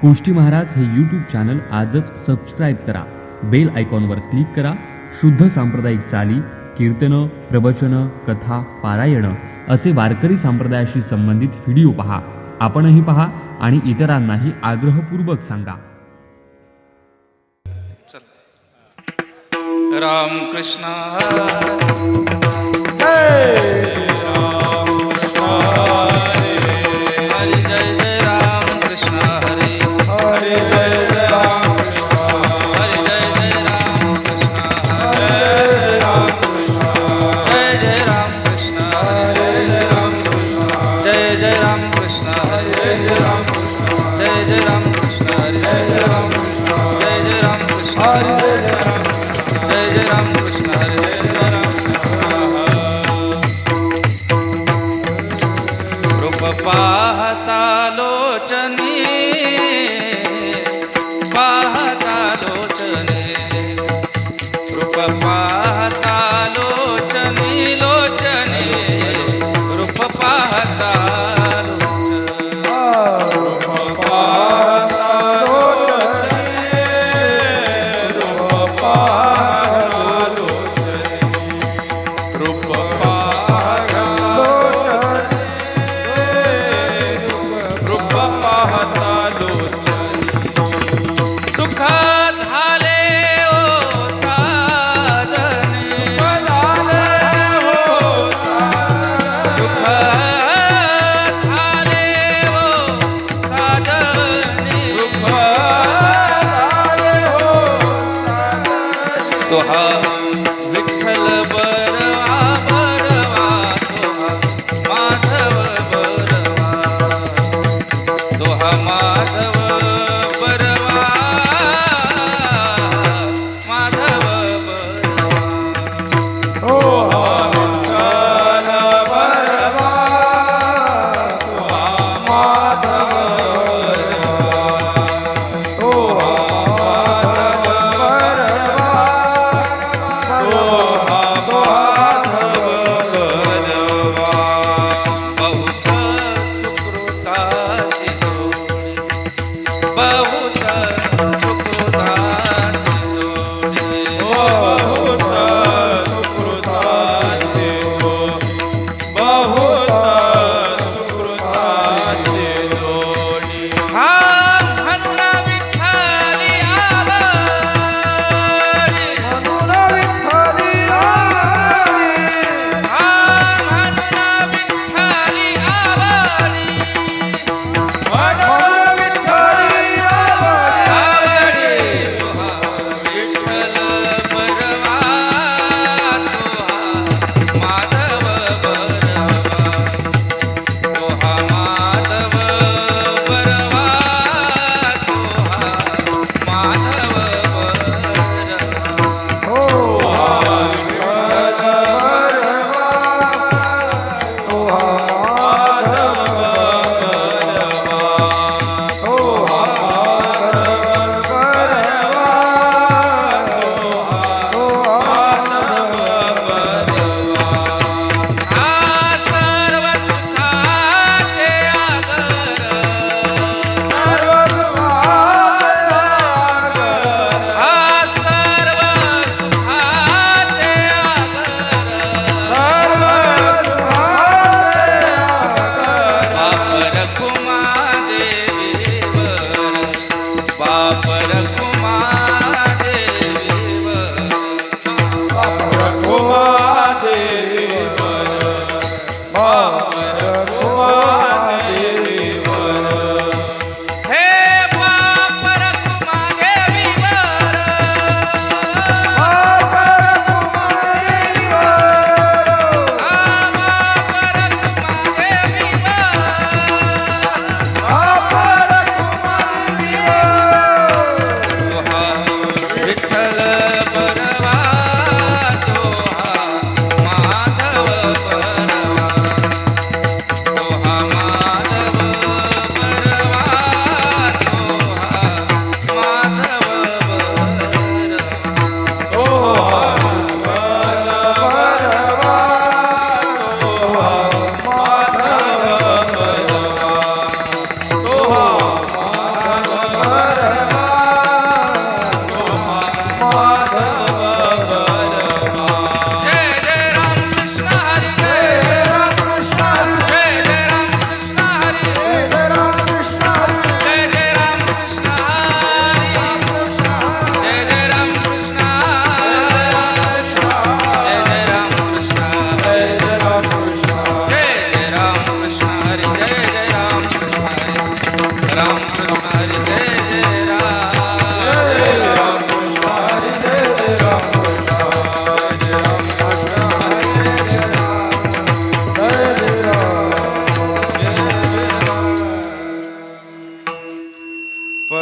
कोष्टी महाराज हे YouTube channel आजच subscribe करा. बेल आयकॉनवर क्लिक करा. शुद्ध सांप्रदायिक चाली, कीर्तनं, प्रवचनं, कथा, पारायणं असे वारकरी संप्रदायाशी संबंधित व्हिडिओ पहा. आपणही पहा आणि इतरांनाही आग्रहपूर्वक सांगा. राम कृष्ण हरे राम कृष्ण हरे जय जय राम कृष्ण हरे हरे जय जय राम कृष्ण हरे जय जय राम कृष्ण हरे राम कृष्ण जय जय राम कृष्ण हरे जय राम कृष्ण जय जय राम कृष्ण हरे जय राम कृष्ण जय जय राम कृष्ण हरे जय राम कृष्ण जय जय राम कृष्ण हरे जय जय राम कृष्ण हरे जय राम रूप पाहता लोचनी रूप पाहता लोचनी रूप पाहता रूप पाहता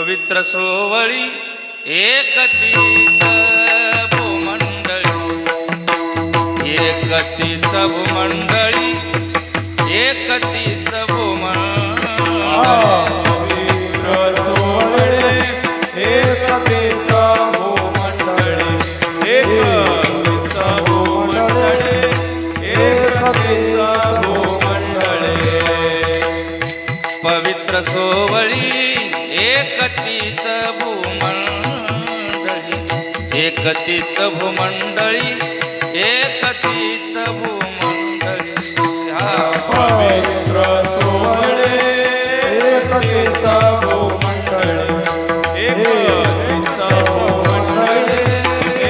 पवित्र सोवळी एकतीच भूमंडळी, एकतीच भूमंडळी, एकतीच भूमंडळी. पवित्र सोहळे एकतेच भूमंडळी, एकतेच भूमंडळी, एकतेच भूमंडळी. पवित्र सोवळी एकतीच भूमंडळी, एकतीच भूमंडळी, एकतीच भूमंडळी. पवित्र सोहळे एकतेच भूमंडळी, एकतेच भूमंडळी,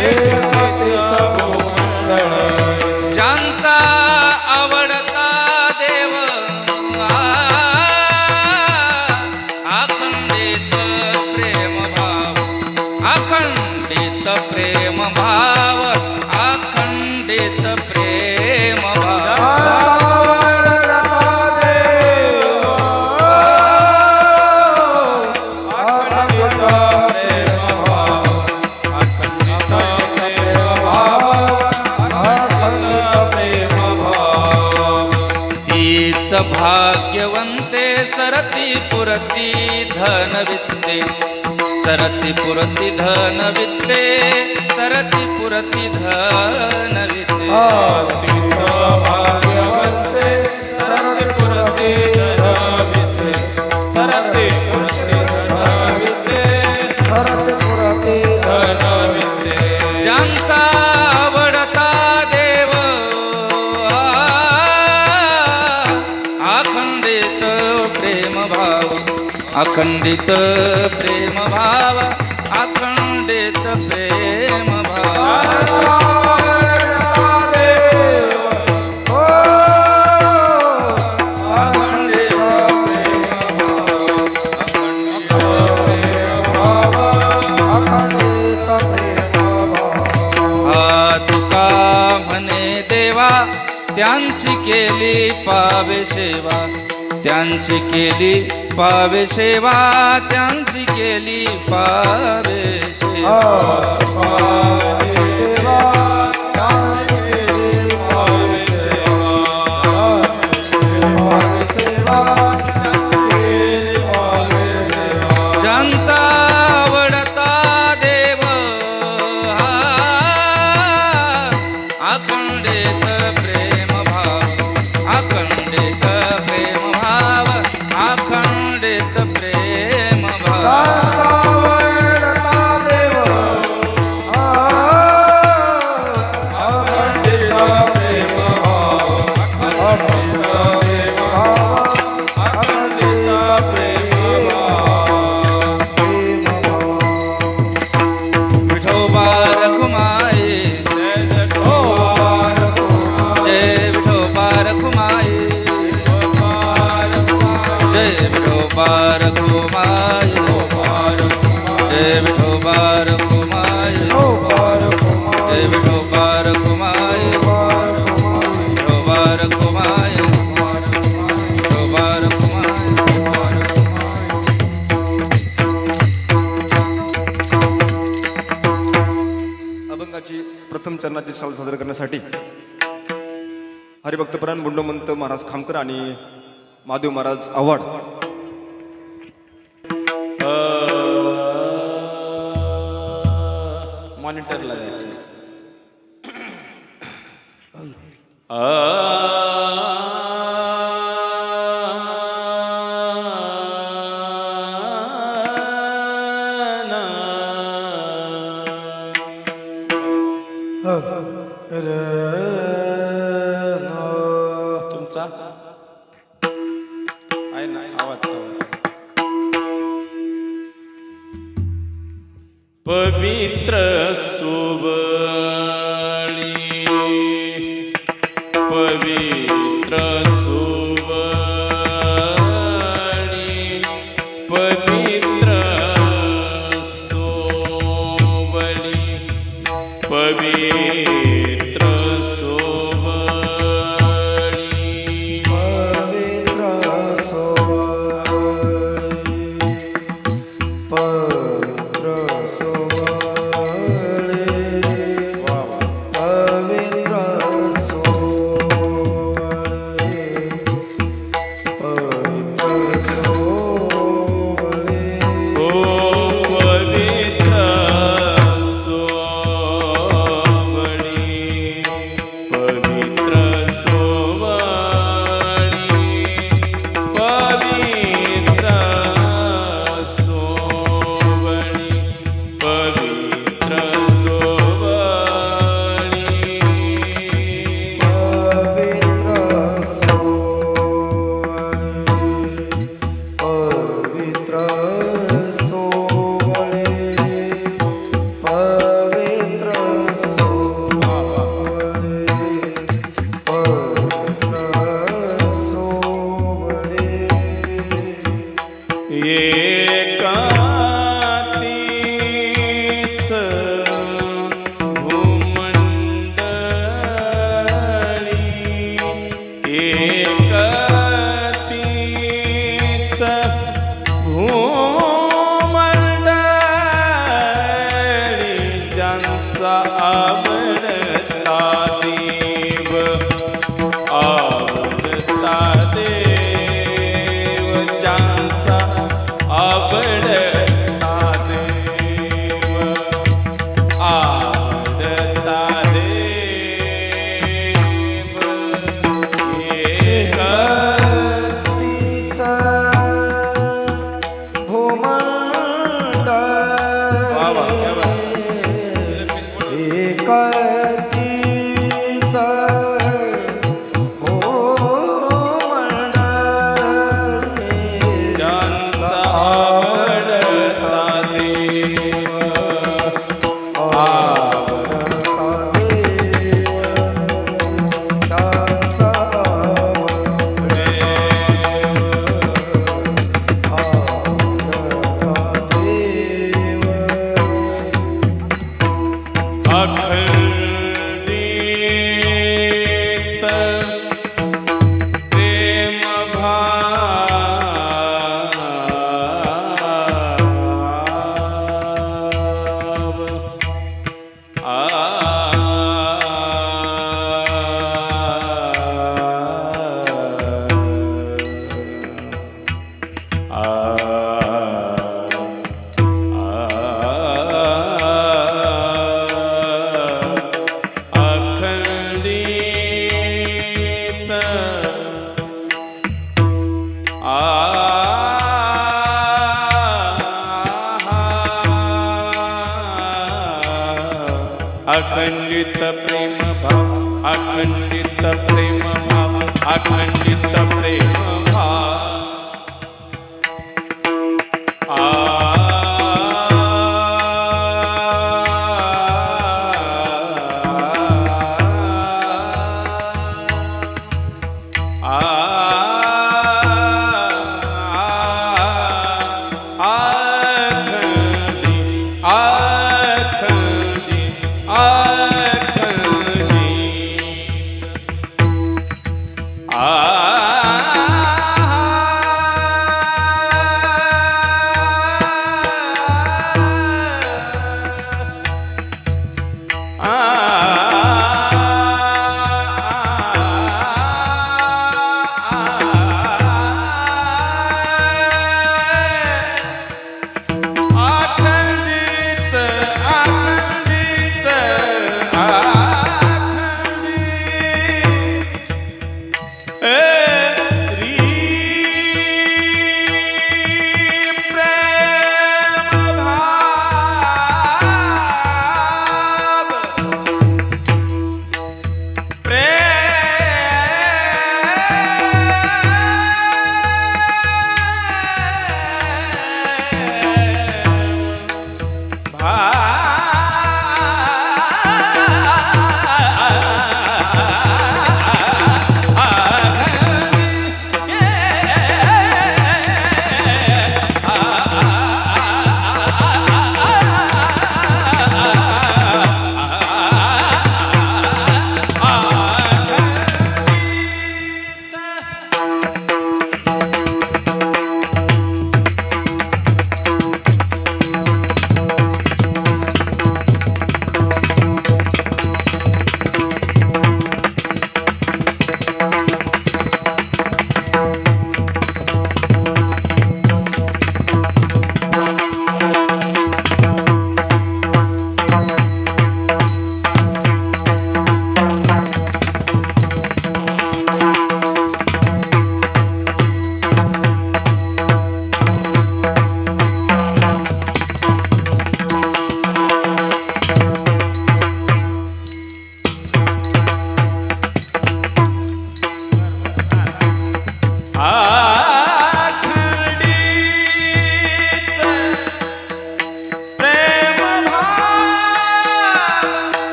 एकतेच भूमंडळी. ज्यांचा आवडता देव अखंडित प्रेम भाव, अखंडित प्रेम भाव, अखंडित प्रेम भाव. तीच भाग्यवंते सरती पुरती धनवित्ते, सरती पुरती धनवित्ते, सरती पुरती धनवित्ते. भाग्यवंते सरते पुरते धनवित्ते, सरते पुरते धनवित्ते, सरते पुरते धनवित्ते. ज्यांचा आवडता देव अखंडित प्रेम भाव, अखंडित प्रेम भाव, अखंडित प्रेम भाव. तुका म्हणे देवा त्यांची केली पावे सेवा, त्यांची केली पावे सेवा, त्यांची केली पावे सेवा. ज्यांचा आवडता देव अखंडित प्रेम भाव, अखंडित प्रेम भाव, अखंडित प्रेम भाव. विठोबा रखुमाई, जय विठोबा रखुमाई, जय विठोबा रखुमाई, जय विठोबा रखुमाई, जय विठोबा रखुमाई, विठोबा रखुमाई, विठोबा रखुमाई. अभंगाची प्रथम चरणाची चाल सादर करण्यासाठी हरिभक्तपरायण बुंडोमंत महाराज खामकर आणि महादेव महाराज आव्हाड मॉनिटरला तुमचा आहे ना आवाज. पवित्र सुवळी, पवित्र सुवळी, पवित्र सुवळी, पवित्र सुवळी. पवित्र सोहळे एकातीच भूमंडळी एकातीच भूमंडळी ज्यांचा आवडता देव आवडता देव ज्यांचा आवडता देव आवडता देव एकातीच भूमंडळ वा वा, क्या बात. एकातीच भूमंडळ ज्यांचा आवडता देव आवडता देव त्यांचा आवडता देव अखंडित प्रेम भाव अखंडित अखंडित प्रेम भाव अखंडित प्रेम भाव अखंडित प्रेम भाव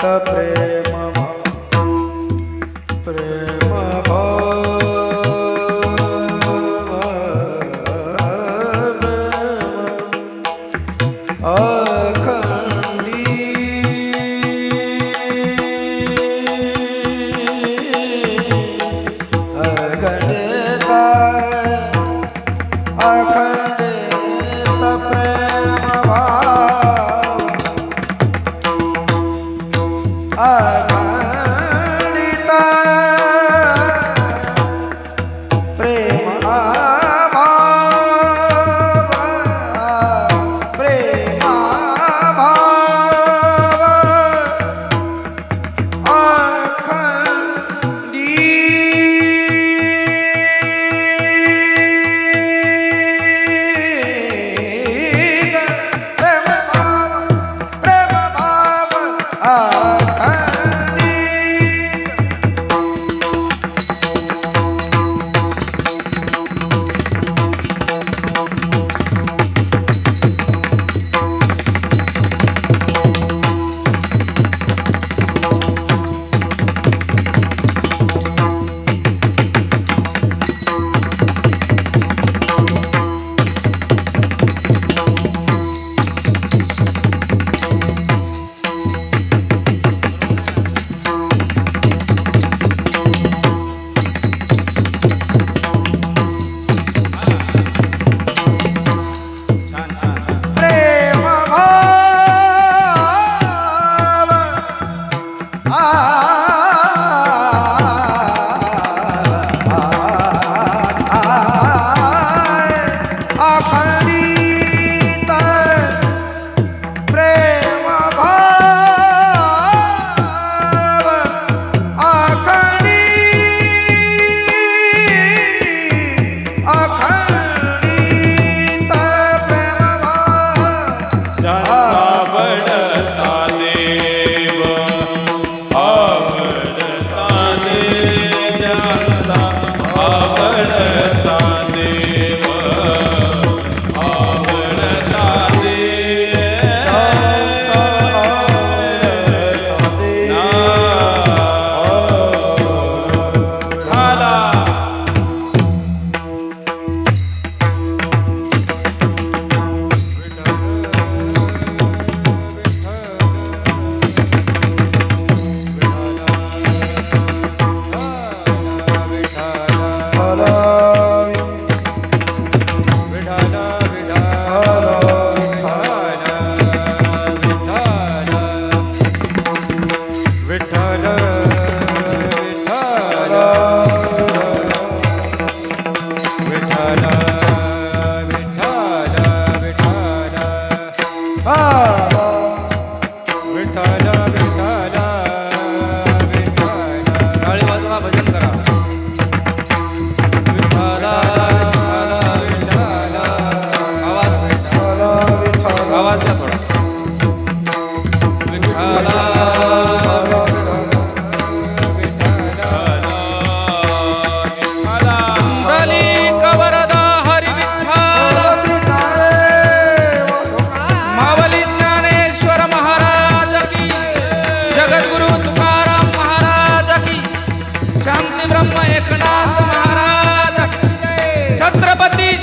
प्रेम प्रेम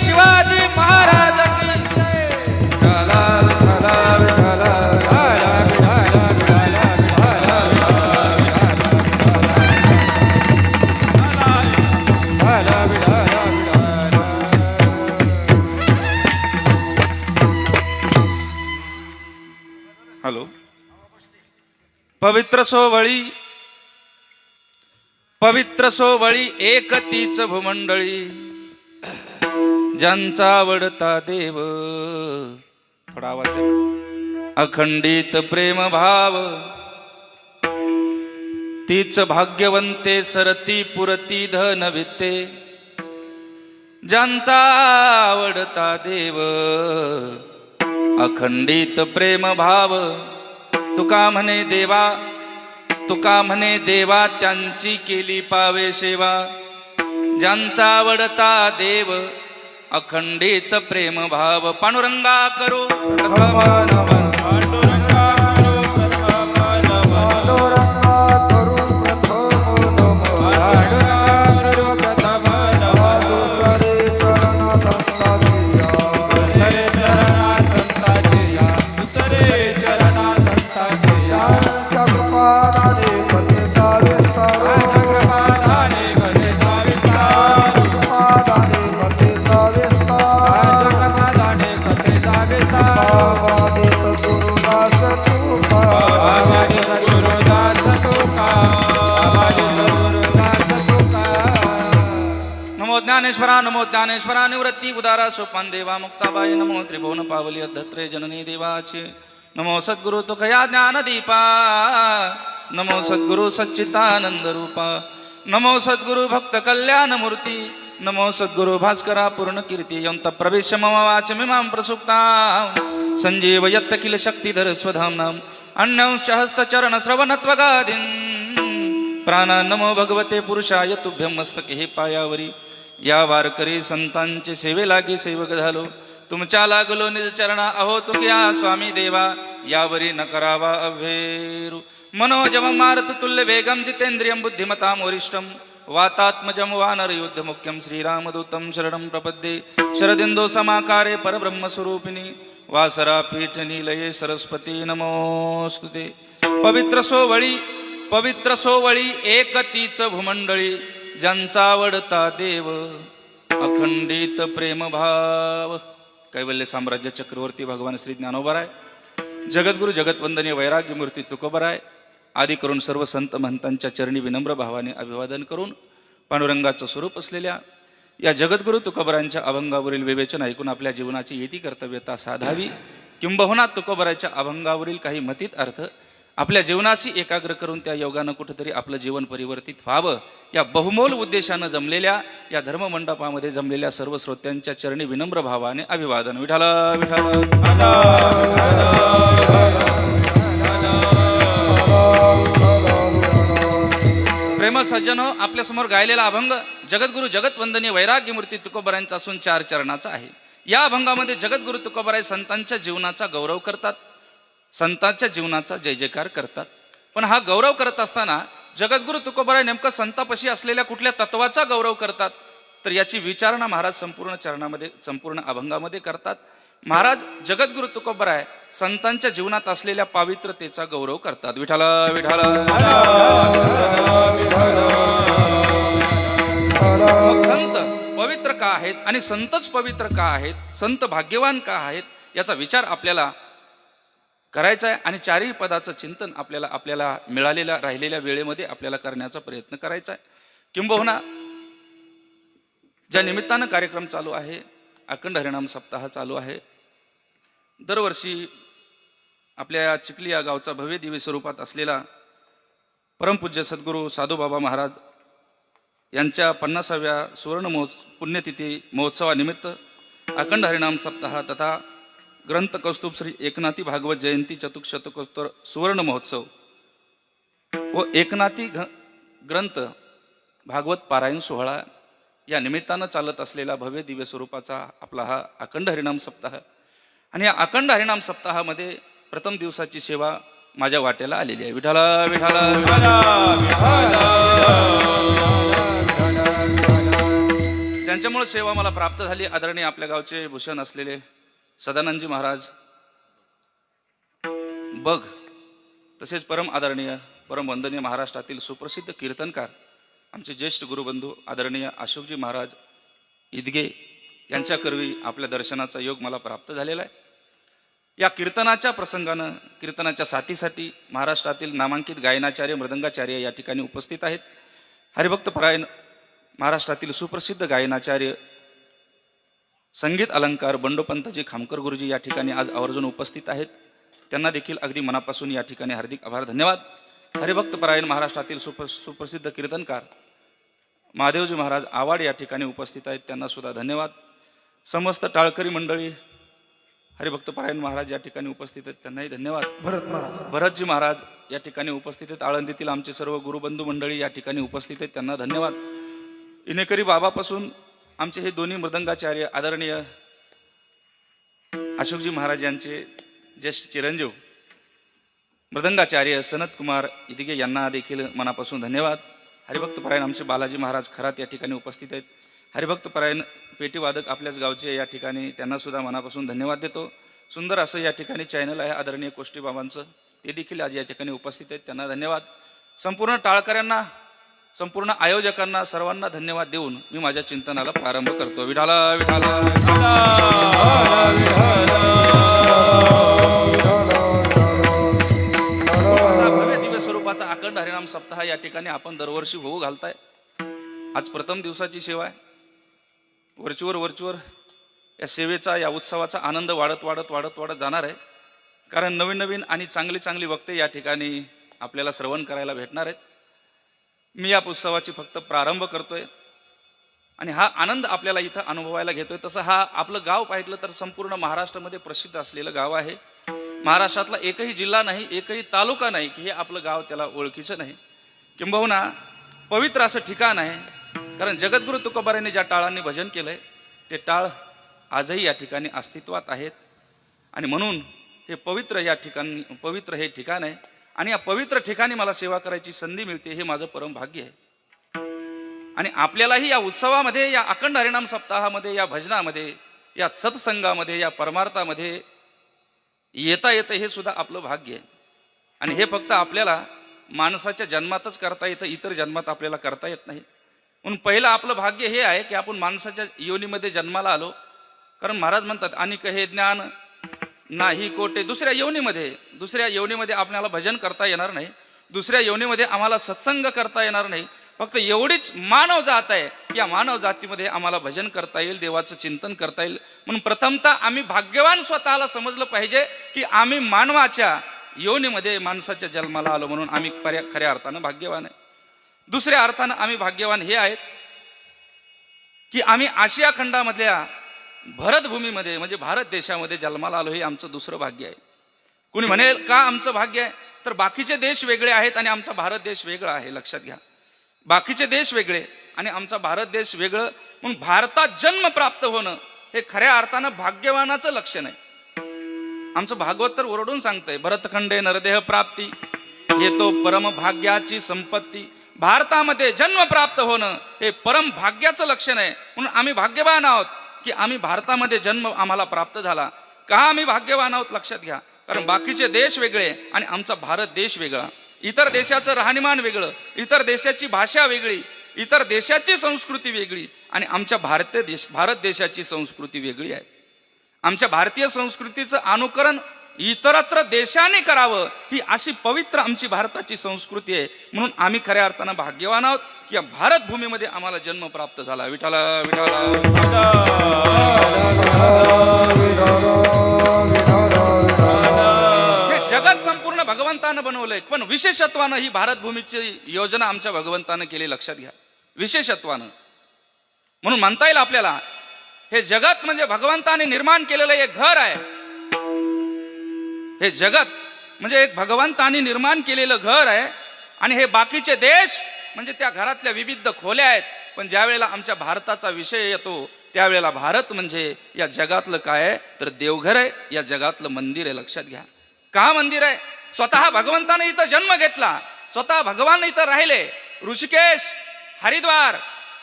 शिवाजी महाराज की विठाला विठाला विठाला हॅलो. पवित्र सोवळी एक तीच भूमंडळी ज्यांचा आवडता देव थोडा आवाज द्या. अखंडित प्रेम भाव तीच भाग्यवंते सरती पुरती धन वित्ते ज्यांचा आवडता देव अखंडित प्रेम भाव तुका म्हणे देवा त्यांची केली पावे सेवा ज्यांचा आवडता देव अखंडित प्रेम भाव पांडुरंगा करो पांडुरंगा करो ज्ञानेश्वरा नमो ज्ञानेश्वरा निवृत्ती उदारा सोपान देवा मुक्ताबाई नमो त्रिभुवन पावली अधत्रे जननी देवाचे नमो सद्गुरु तुकया ज्ञानदीपा नमो सद्गुरु सच्चिदानंद रूपा नमो सद्गुरु भक्त कल्याण मूर्ती नमो सद्गुरु भास्करा पूर्ण कीर्ती यंत प्रवेश मम वाचमिमां प्रसुप्ता संजीव यत्त किल शक्तिधर स्वधाम्नां अन्यंश्च हस्तचरण श्रवणत्वगादीन् प्राणा नमो भगवते पुरुषाय तुभ्यं मस्तके हे पायावरी या वारकरी संतांचे सेवे लागी सेवक झालो तुमच्या लागलो निज चरणा अहो तुक्या स्वामी देवा यावरी न करावा अभेरू मनोजम मारुत तुल्य वेगम जितेंद्रियं बुद्धिमतां वरिष्ठं वातात्मजं वानर युद्ध मुख्यं श्रीरामदूतं शरणं प्रपद्ये शरदिन्दो समाकारे परब्रह्मस्वरूपिणी वासरा पीठ नीलये सरस्वती नमोस्तुते पवित्र सोवळी एक तीच भूमंडळी ज्यांचा आवडता देव अखंडित प्रेमभाव कैवल्य साम्राज्य चक्रवर्ती भगवान श्री ज्ञानोबराय जगद्गुरु जगतवंदनीय वैराग्य मूर्ती तुकोबराय आदी करून सर्व संत महंतांच्या चरणी विनम्र भावाने अभिवादन करून पांडुरंगाचं स्वरूप असलेल्या या जगद्गुरु तुकोबरांच्या अभंगावरील विवेचन ऐकून आपल्या जीवनाची येती कर्तव्यता साधावी किंबहुना तुकोबराच्या अभंगावरील काही मतीत अर्थ आपल्या जीवनाशी एकाग्र करून त्या योगानं कुठेतरी आपलं जीवन परिवर्तित व्हावं या बहुमोल उद्देशानं जमलेल्या या धर्ममंडपामध्ये जमलेल्या सर्व श्रोत्यांच्या चरणी विनम्र भावाने अभिवादन विठाल प्रेम सज्जन आपल्या समोर गायलेला अभंग जगद्गुरु जगतवंदनीय वैराग्य मूर्ती तुकोबरांचा असून 4 चरणाचा आहे. या अभंगामध्ये जगद्गुरु तुकोबराय संतांच्या जीवनाचा गौरव करतात, संतांच्या जीवनाचा जय जयकार करतात. पण हा गौरव करत असताना जगद्गुरु तुकोबराय नेमकं संतापाशी असलेल्या कुठल्या तत्वाचा गौरव करतात तर याची विचारणा महाराज संपूर्ण अभंगामध्ये करतात. महाराज जगद्गुरु तुकोबराय संतांच्या जीवनात असलेल्या पावित्रतेचा गौरव करतात. विठाल विठाल संत पवित्र का आहेत आणि संतच पवित्र का आहेत, संत भाग्यवान का आहेत याचा विचार आपल्याला करायचा आहे आणि 4ही पदाचं चिंतन आपल्याला मिळालेल्या राहिलेल्या वेळेमध्ये आपल्याला करण्याचा प्रयत्न करायचा आहे. किंबहुना ज्या निमित्तानं कार्यक्रम चालू आहे, अखंड हरिनाम सप्ताह चालू आहे. दरवर्षी आपल्या चिखली या गावचा भव्य दिव्य स्वरूपात असलेला परमपूज्य सद्गुरू साधूबाबा महाराज यांच्या 50व्या सुवर्ण पुण्यतिथी महोत्सवानिमित्त अखंड हरिनाम सप्ताह तथा ग्रंथ कौस्तुभ श्री एकनाथी भागवत जयंती चतुःशतकोत्तर सुवर्ण महोत्सव व एकनाथी ग्रंथ भागवत पारायण सोहळा या निमित्तानं चालत असलेला भव्य दिव्य स्वरूपाचा आपला हा अखंड हरिनाम सप्ताह आणि या अखंड हरिनाम सप्ताहामध्ये प्रथम दिवसाची सेवा माझ्या वाट्याला आलेली आहे. विठाल विठाल ज्यांच्यामुळे सेवा मला प्राप्त झाली आदरणीय आपल्या गावचे भूषण असलेले सदानंदजी महाराज बघ, तसेच परम आदरणीय परम वंदनीय महाराष्ट्रातील सुप्रसिद्ध कीर्तनकार आमचे ज्येष्ठ गुरुबंधू आदरणीय अशोकजी महाराज इदगे यांच्याकरवी आपल्या दर्शनाचा योग मला प्राप्त झालेला आहे. या कीर्तनाच्या प्रसंगानं कीर्तनाच्या साथीसाठी महाराष्ट्रातील नामांकित गायनाचार्य मृदंगाचार्य या ठिकाणी उपस्थित आहेत. हरिभक्त परायण महाराष्ट्रातील सुप्रसिद्ध गायनाचार्य संगीत अलंकार बंडोपंतजी खामकर गुरुजी या ठिकाणी आज आवर्जून उपस्थित आहेत. त्यांना देखील अगदी मनापासून या ठिकाणी हार्दिक आभार धन्यवाद. हरिभक्त परायण महाराष्ट्रातील सुप्रसिद्ध कीर्तनकार महादेवजी महाराज आवाड या ठिकाणी उपस्थित आहेत, त्यांना सुद्धा धन्यवाद. समस्त टाळकरी मंडळी हरिभक्त परायण महाराज या ठिकाणी उपस्थित आहेत, त्यांनाही धन्यवाद. भरतजी महाराज या ठिकाणी उपस्थित आहेत. आळंदीतील आमचे सर्व गुरुबंधू मंडळी या ठिकाणी उपस्थित आहेत, त्यांना धन्यवाद. इनेकरी बाबापासून आमचे हे दोन्ही मृदंगाचार्य आदरणीय अशोकजी महाराज यांचे ज्येष्ठ चिरंजीव मृदंगाचार्य सनत कुमार इदिगे यांना देखील मनापासून धन्यवाद. हरिभक्त परायण आमचे बालाजी महाराज खरात या ठिकाणी उपस्थित आहेत. हरिभक्त परायण पेटीवादक आपल्याच गावचे या ठिकाणी, त्यांना सुद्धा मनापासून धन्यवाद देतो. सुंदर असं या ठिकाणी चॅनल आहे आदरणीय कोष्टी बाबांचं, ते देखील आज या ठिकाणी उपस्थित आहेत, त्यांना धन्यवाद. संपूर्ण टाळकऱ्यांना, संपूर्ण आयोजकांना सर्वांना धन्यवाद देऊन मी माझ्या चिंतनाला प्रारंभ करतो. विठाल विठाल भव्य दिव्य स्वरूपाचा अखंड हरिनाम सप्ताह या ठिकाणी आपण दरवर्षी होऊ घालताय. आज प्रथम दिवसाची सेवा आहे. वरचीवर या सेवेचा, या उत्सवाचा आनंद वाढत जाणार आहे. कारण नवीन आणि चांगली वक्ते या ठिकाणी आपल्याला श्रवण करायला भेटणार आहेत. मी या उत्सवाची फक्त प्रारंभ करतोय आणि हा आनंद आपल्याला इथं अनुभवायला घेतोय. तसं हा आपलं गाव पाहिलं तर संपूर्ण महाराष्ट्रामध्ये प्रसिद्ध असलेलं गाव आहे. महाराष्ट्रातला एकही जिल्हा नाही, एकही तालुका नाही की हे आपलं गाव त्याला ओळखीचं नाही. किंबहुना पवित्र असं ठिकाण आहे. कारण जगद्गुरु तुकोबारायांनी ज्या टाळांनी भजन केलंय ते टाळ आजही या ठिकाणी अस्तित्वात आहेत. आणि म्हणून हे पवित्र हे ठिकाण आहे. आणि या पवित्र ठिकाणी मला सेवा करायची संधी मिळते, हे माझं परम भाग्य आहे. आणि आपल्यालाही या उत्सवामध्ये, या अखंड हरिनाम सप्ताहामध्ये, या भजनामध्ये, या सत्संगामध्ये, या परमार्थामध्ये येता येतं हे सुद्धा आपलं भाग्य आहे. आणि हे फक्त आपल्याला माणसाच्या जन्मातच करता येतं, इतर जन्मात आपल्याला करता येत नाही. म्हणून पहिलं आपलं भाग्य हे आहे की आपण माणसाच्या योनीमध्ये जन्माला आलो. कारण महाराज म्हणतात अनिक हे ज्ञान नाही कोटे. दुसऱ्या योनीमध्ये आपल्याला भजन करता येणार नाही, दुसऱ्या योनीमध्ये आम्हाला सत्संग करता येणार नाही. फक्त एवढीच मानव जात आहे की या मानव जातीमध्ये आम्हाला भजन करता येईल, देवाचं चिंतन करता येईल. म्हणून प्रथमतः आम्ही भाग्यवान स्वतःला समजलं पाहिजे की आम्ही मानवाच्या योनीमध्ये माणसाच्या जन्माला आलो, म्हणून आम्ही खऱ्या अर्थानं भाग्यवान आहे. दुसऱ्या अर्थानं आम्ही भाग्यवान हे आहेत की आम्ही आशिया खंडामधल्या भरतभूमीमध्ये म्हणजे भारत देशामध्ये जन्माला आलो, हे आमचं दुसरं भाग्य आहे. कोणी म्हणेल का आमचं भाग्य आहे, तर बाकीचे देश वेगळे आहेत आणि आमचा भारत देश वेगळा आहे. लक्षात घ्या, बाकीचे देश वेगळे आणि आमचा भारत देश वेगळं. म्हणून भारतात जन्म प्राप्त होणं हे खऱ्या अर्थानं भाग्यवानाचं लक्षण आहे. आमचं भागवत तर ओरडून सांगतंय, भरतखंडे नरदेह प्राप्ती हे तो परम भाग्याची संपत्ती. भारतामध्ये जन्म प्राप्त होणं हे परम भाग्याचं लक्षण आहे. म्हणून आम्ही भाग्यवान आहोत की आम्ही भारतामध्ये जन्म आम्हाला प्राप्त झाला. का आम्ही भाग्यवान आहोत लक्षात घ्या, कारण बाकीचे देश वेगळे आणि आमचा भारत देश वेगळा. इतर देशाचं राहणीमान वेगळं, इतर देशाची भाषा वेगळी, इतर देशाची संस्कृती वेगळी आणि आमच्या भारत देशाची संस्कृती वेगळी आहे. आमच्या भारतीय संस्कृतीचं अनुकरण इतरत्र देशाने करावं, ही अशी पवित्र आमची भारताची संस्कृती आहे. म्हणून आम्ही खऱ्या अर्थानं भाग्यवान आहोत की या भारत भूमीमध्ये आम्हाला जन्म प्राप्त झाला. विठाला विठाला. हे जगत संपूर्ण भगवंतानं बनवलंय, पण विशेषत्वानं ही भारत भूमीची योजना आमच्या भगवंतानं केली. लक्षात घ्या, विशेषत्वानं. म्हणून म्हणता येईल आपल्याला हे जगत म्हणजे भगवंताने निर्माण केलेलं एक घर आहे. हे जगत म्हणजे एक भगवंताने निर्माण केलेलं घर आहे आणि हे बाकीचे देश म्हणजे त्या घरातल्या विविध खोल्या आहेत. पण ज्या वेळेला आमच्या भारताचा विषय येतो त्यावेळेला भारत म्हणजे या जगातलं काय आहे, तर देवघर आहे, या जगातलं मंदिर आहे. लक्षात घ्या, का मंदिर आहे? स्वतः भगवंताने इथं जन्म घेतला, स्वतः भगवान इथं राहिले. ऋषिकेश, हरिद्वार,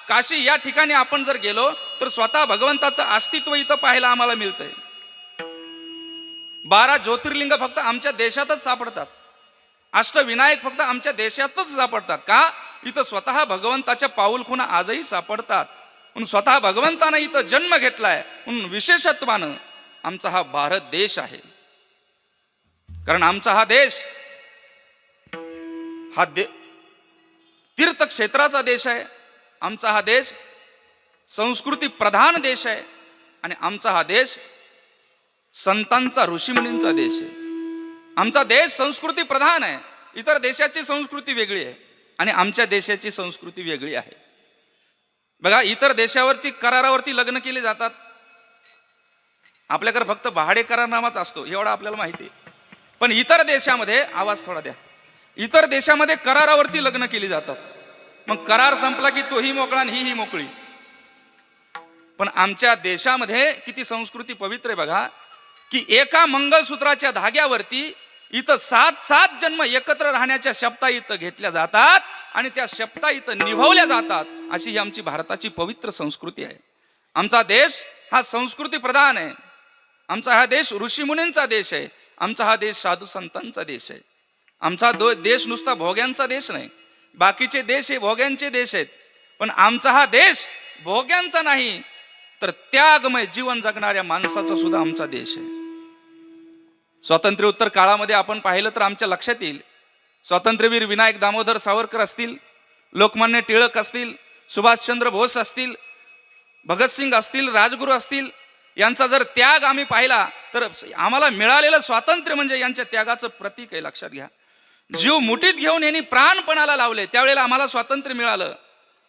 काशी या ठिकाणी आपण जर गेलो तर स्वतः भगवंताचं अस्तित्व इथं पाहायला आम्हाला मिळतंय. 12 ज्योतिर्लिंग फक्त आमच्या देशातच सापडतात. अष्टविनायक फक्त आमच्या देशातच सापडतात. का? इथं स्वतः भगवंताच्या पाऊलखुणा आजही सापडतात. म्हणून स्वतः भगवंतानं इथं जन्म घेतलाय. म्हणून विशेषत्वानं आमचा हा भारत देश आहे. कारण आमचा हा देश तीर्थक्षेत्राचा देश आहे. आमचा हा देश संस्कृती प्रधान देश आहे आणि आमचा हा देश संतांचा, ऋषीमुनींचा देश आहे. आमचा देश संस्कृती प्रधान आहे. इतर देशाची संस्कृती वेगळी आहे आणि आमच्या देशाची संस्कृती वेगळी आहे. बघा, इतर देशावरती करारावरती लग्न केले जातात. आपल्याकडे फक्त भाडे करारनामाच असतो, एवढा आपल्याला माहिती आहे. पण इतर देशामध्ये, आवाज थोडा द्या, इतर देशामध्ये करारावरती लग्न केली जातात. मग करार संपला की तोही मोकळा आणि ही मोकळी. पण आमच्या देशामध्ये किती संस्कृती पवित्र आहे बघा, की एका मंगळसूत्राच्या धाग्यावरती इथं 7 जन्म एकत्र राहण्याच्या शपथा इथं घेतल्या जातात आणि त्या शपथा इथं निभावल्या जातात. अशी ही आमची भारताची पवित्र संस्कृती आहे. आमचा देश हा संस्कृती प्रधान आहे. आमचा हा देश ऋषीमुनींचा देश आहे. आमचा हा देश साधू संतांचा देश आहे. आमचा देश नुसता भोग्यांचा देश नाही. बाकीचे देश हे भोग्यांचे देश आहेत, पण आमचा हा देश भोग्यांचा नाही, तर त्यागमय जीवन जगणाऱ्या माणसाचा सुद्धा आमचा देश आहे. स्वातंत्र्योत्तर काळामध्ये आपण पाहिलं तर आमच्या लक्षात येईल, स्वातंत्र्यवीर विनायक दामोदर सावरकर असतील, लोकमान्य टिळक असतील, सुभाषचंद्र बोस असतील, भगतसिंग असतील, राजगुरू असतील, यांचा जर त्याग आम्ही पाहिला तर आम्हाला मिळालेलं स्वातंत्र्य म्हणजे यांच्या त्यागाचं प्रतीक आहे. लक्षात घ्या. जीव मुठीत घेऊन यांनी प्राणपणाला लावले, त्यावेळेला आम्हाला स्वातंत्र्य मिळालं.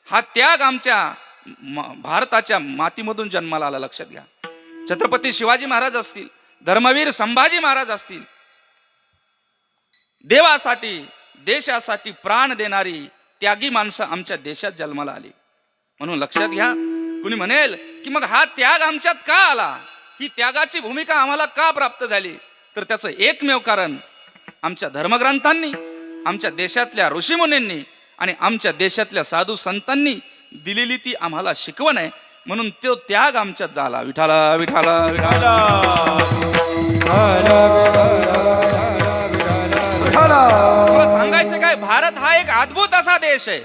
हा त्याग आमच्या भारताच्या मातीमधून जन्माला आला. लक्षात घ्या. छत्रपती शिवाजी महाराज असतील, धर्मवीर संभाजी महाराज असतील, देवासाठी देशासाठी प्राण देणारी त्यागी माणसं आमच्या देशात जन्माला आली. म्हणून लक्षात घ्या. कुणी म्हणेल की मग हा त्याग आमच्यात का आला, ही त्यागाची भूमिका आम्हाला का प्राप्त झाली, तर त्याचं एकमेव कारण आमच्या धर्मग्रंथांनी, आमच्या देशातल्या ऋषीमुनींनी आणि आमच्या देशातल्या साधू संतांनी दिलेली ती आम्हाला शिकवण आहे. म्हणून तो त्याग आमच्यात झाला. विठाला विठाला विठाला. तुला सांगायचं काय, भारत हा एक अद्भुत असा देश आहे.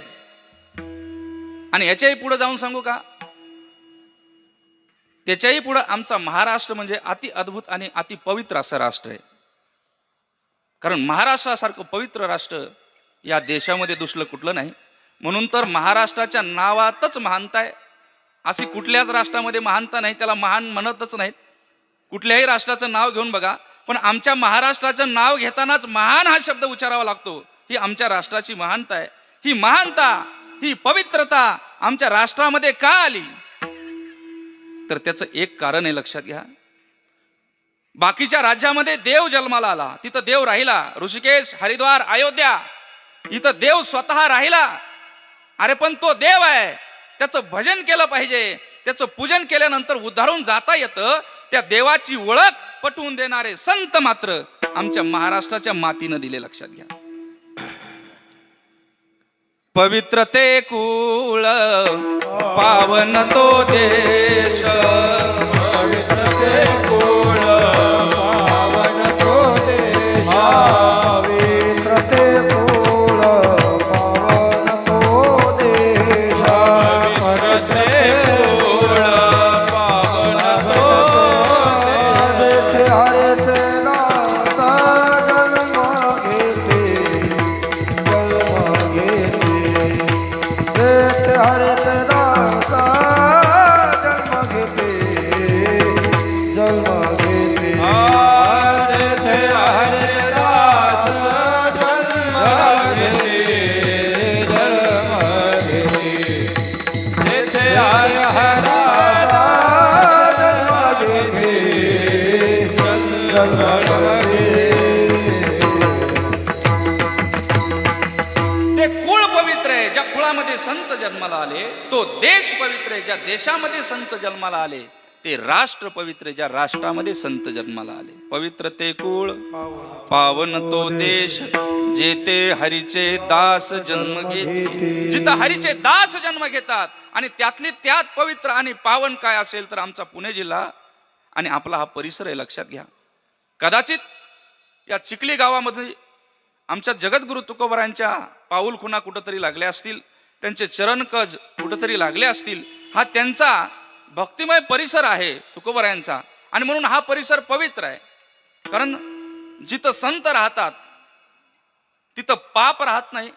आणि याच्याही पुढे जाऊन सांगू का, त्याच्याही पुढे आमचा महाराष्ट्र म्हणजे अति अद्भुत आणि अति पवित्र असं राष्ट्र आहे. कारण महाराष्ट्रासारखं पवित्र राष्ट्र या देशामध्ये दुसरं कुठलं नाही. म्हणून तर महाराष्ट्राच्या नावातच महानता आहे. अशी कुठल्याच राष्ट्रामध्ये महानता नाही, त्याला महान म्हणतच नाहीत. कुठल्याही राष्ट्राचं नाव घेऊन बघा, पण आमच्या महाराष्ट्राचं नाव घेतानाच महान हा शब्द उच्चारावा लागतो. ही आमच्या राष्ट्राची महानता आहे. ही महानता, ही पवित्रता आमच्या राष्ट्रामध्ये का आली, तर त्याचं एक कारण आहे. लक्षात घ्या. बाकीच्या राज्यामध्ये देव जन्माला आला, तिथं देव राहिला. ऋषिकेश, हरिद्वार, अयोध्या, इथं देव स्वतः राहिला. अरे पण तो देव आहे, त्याचं भजन केलं पाहिजे, त्याचं पूजन केल्यानंतर उद्धारून जाता येतं. त्या देवाची ओळख पटवून देणारे संत मात्र आमच्या महाराष्ट्राच्या मातीनं दिले. लक्षात घ्या. पवित्र ते कुळ, पावन तो देश, पवित्र ते कुळ, पावन तो देश, पवित्र ते कुळ, पावन तो देश, पवित्र ते कुळ, पावन तो देश. जेथे हरेचे दास जन्म घेते, जन्म घेते, जेथे हरेचे दास जन्म घेते, जन्म घेते. जेथे हरे दास जन्म घेते, जन्म घेते, जेथे हरे दास जन्म घेते, जन्म घेते. ते कुळ पवित्र आहे ज्या कुळामध्ये संत जन्माला आले. तो देश पवित्र आहे ज्या देशामध्ये संत जन्माला आले. ते राष्ट्र पवित्र आहे ज्या राष्ट्रामध्ये संत जन्माला आले. पवित्र ते कुळ, पावन तो देश, जेथे हरीचे दास जन्म घेते. जिथं हरीचे दास जन्म घेतात. आणि त्यातली त्यात पवित्र आणि पावन काय असेल तर आमचा पुणे जिल्हा आणि आपला हा परिसर आहे. लक्षात घ्या. कदाचित या चिखली गावामध्ये आमच्या जगद्गुरु तुकोबरायांच्या पाऊल खुणा कुठंतरी लागल्या असतील, त्यांचे चरणकज कुठंतरी लागले असतील. हा त्यांचा भक्तिमय परिसर आहे तुकोबरायांचा. आणि म्हणून हा परिसर पवित्र आहे. कारण जिथं संत राहतात तिथं पाप राहत नाही.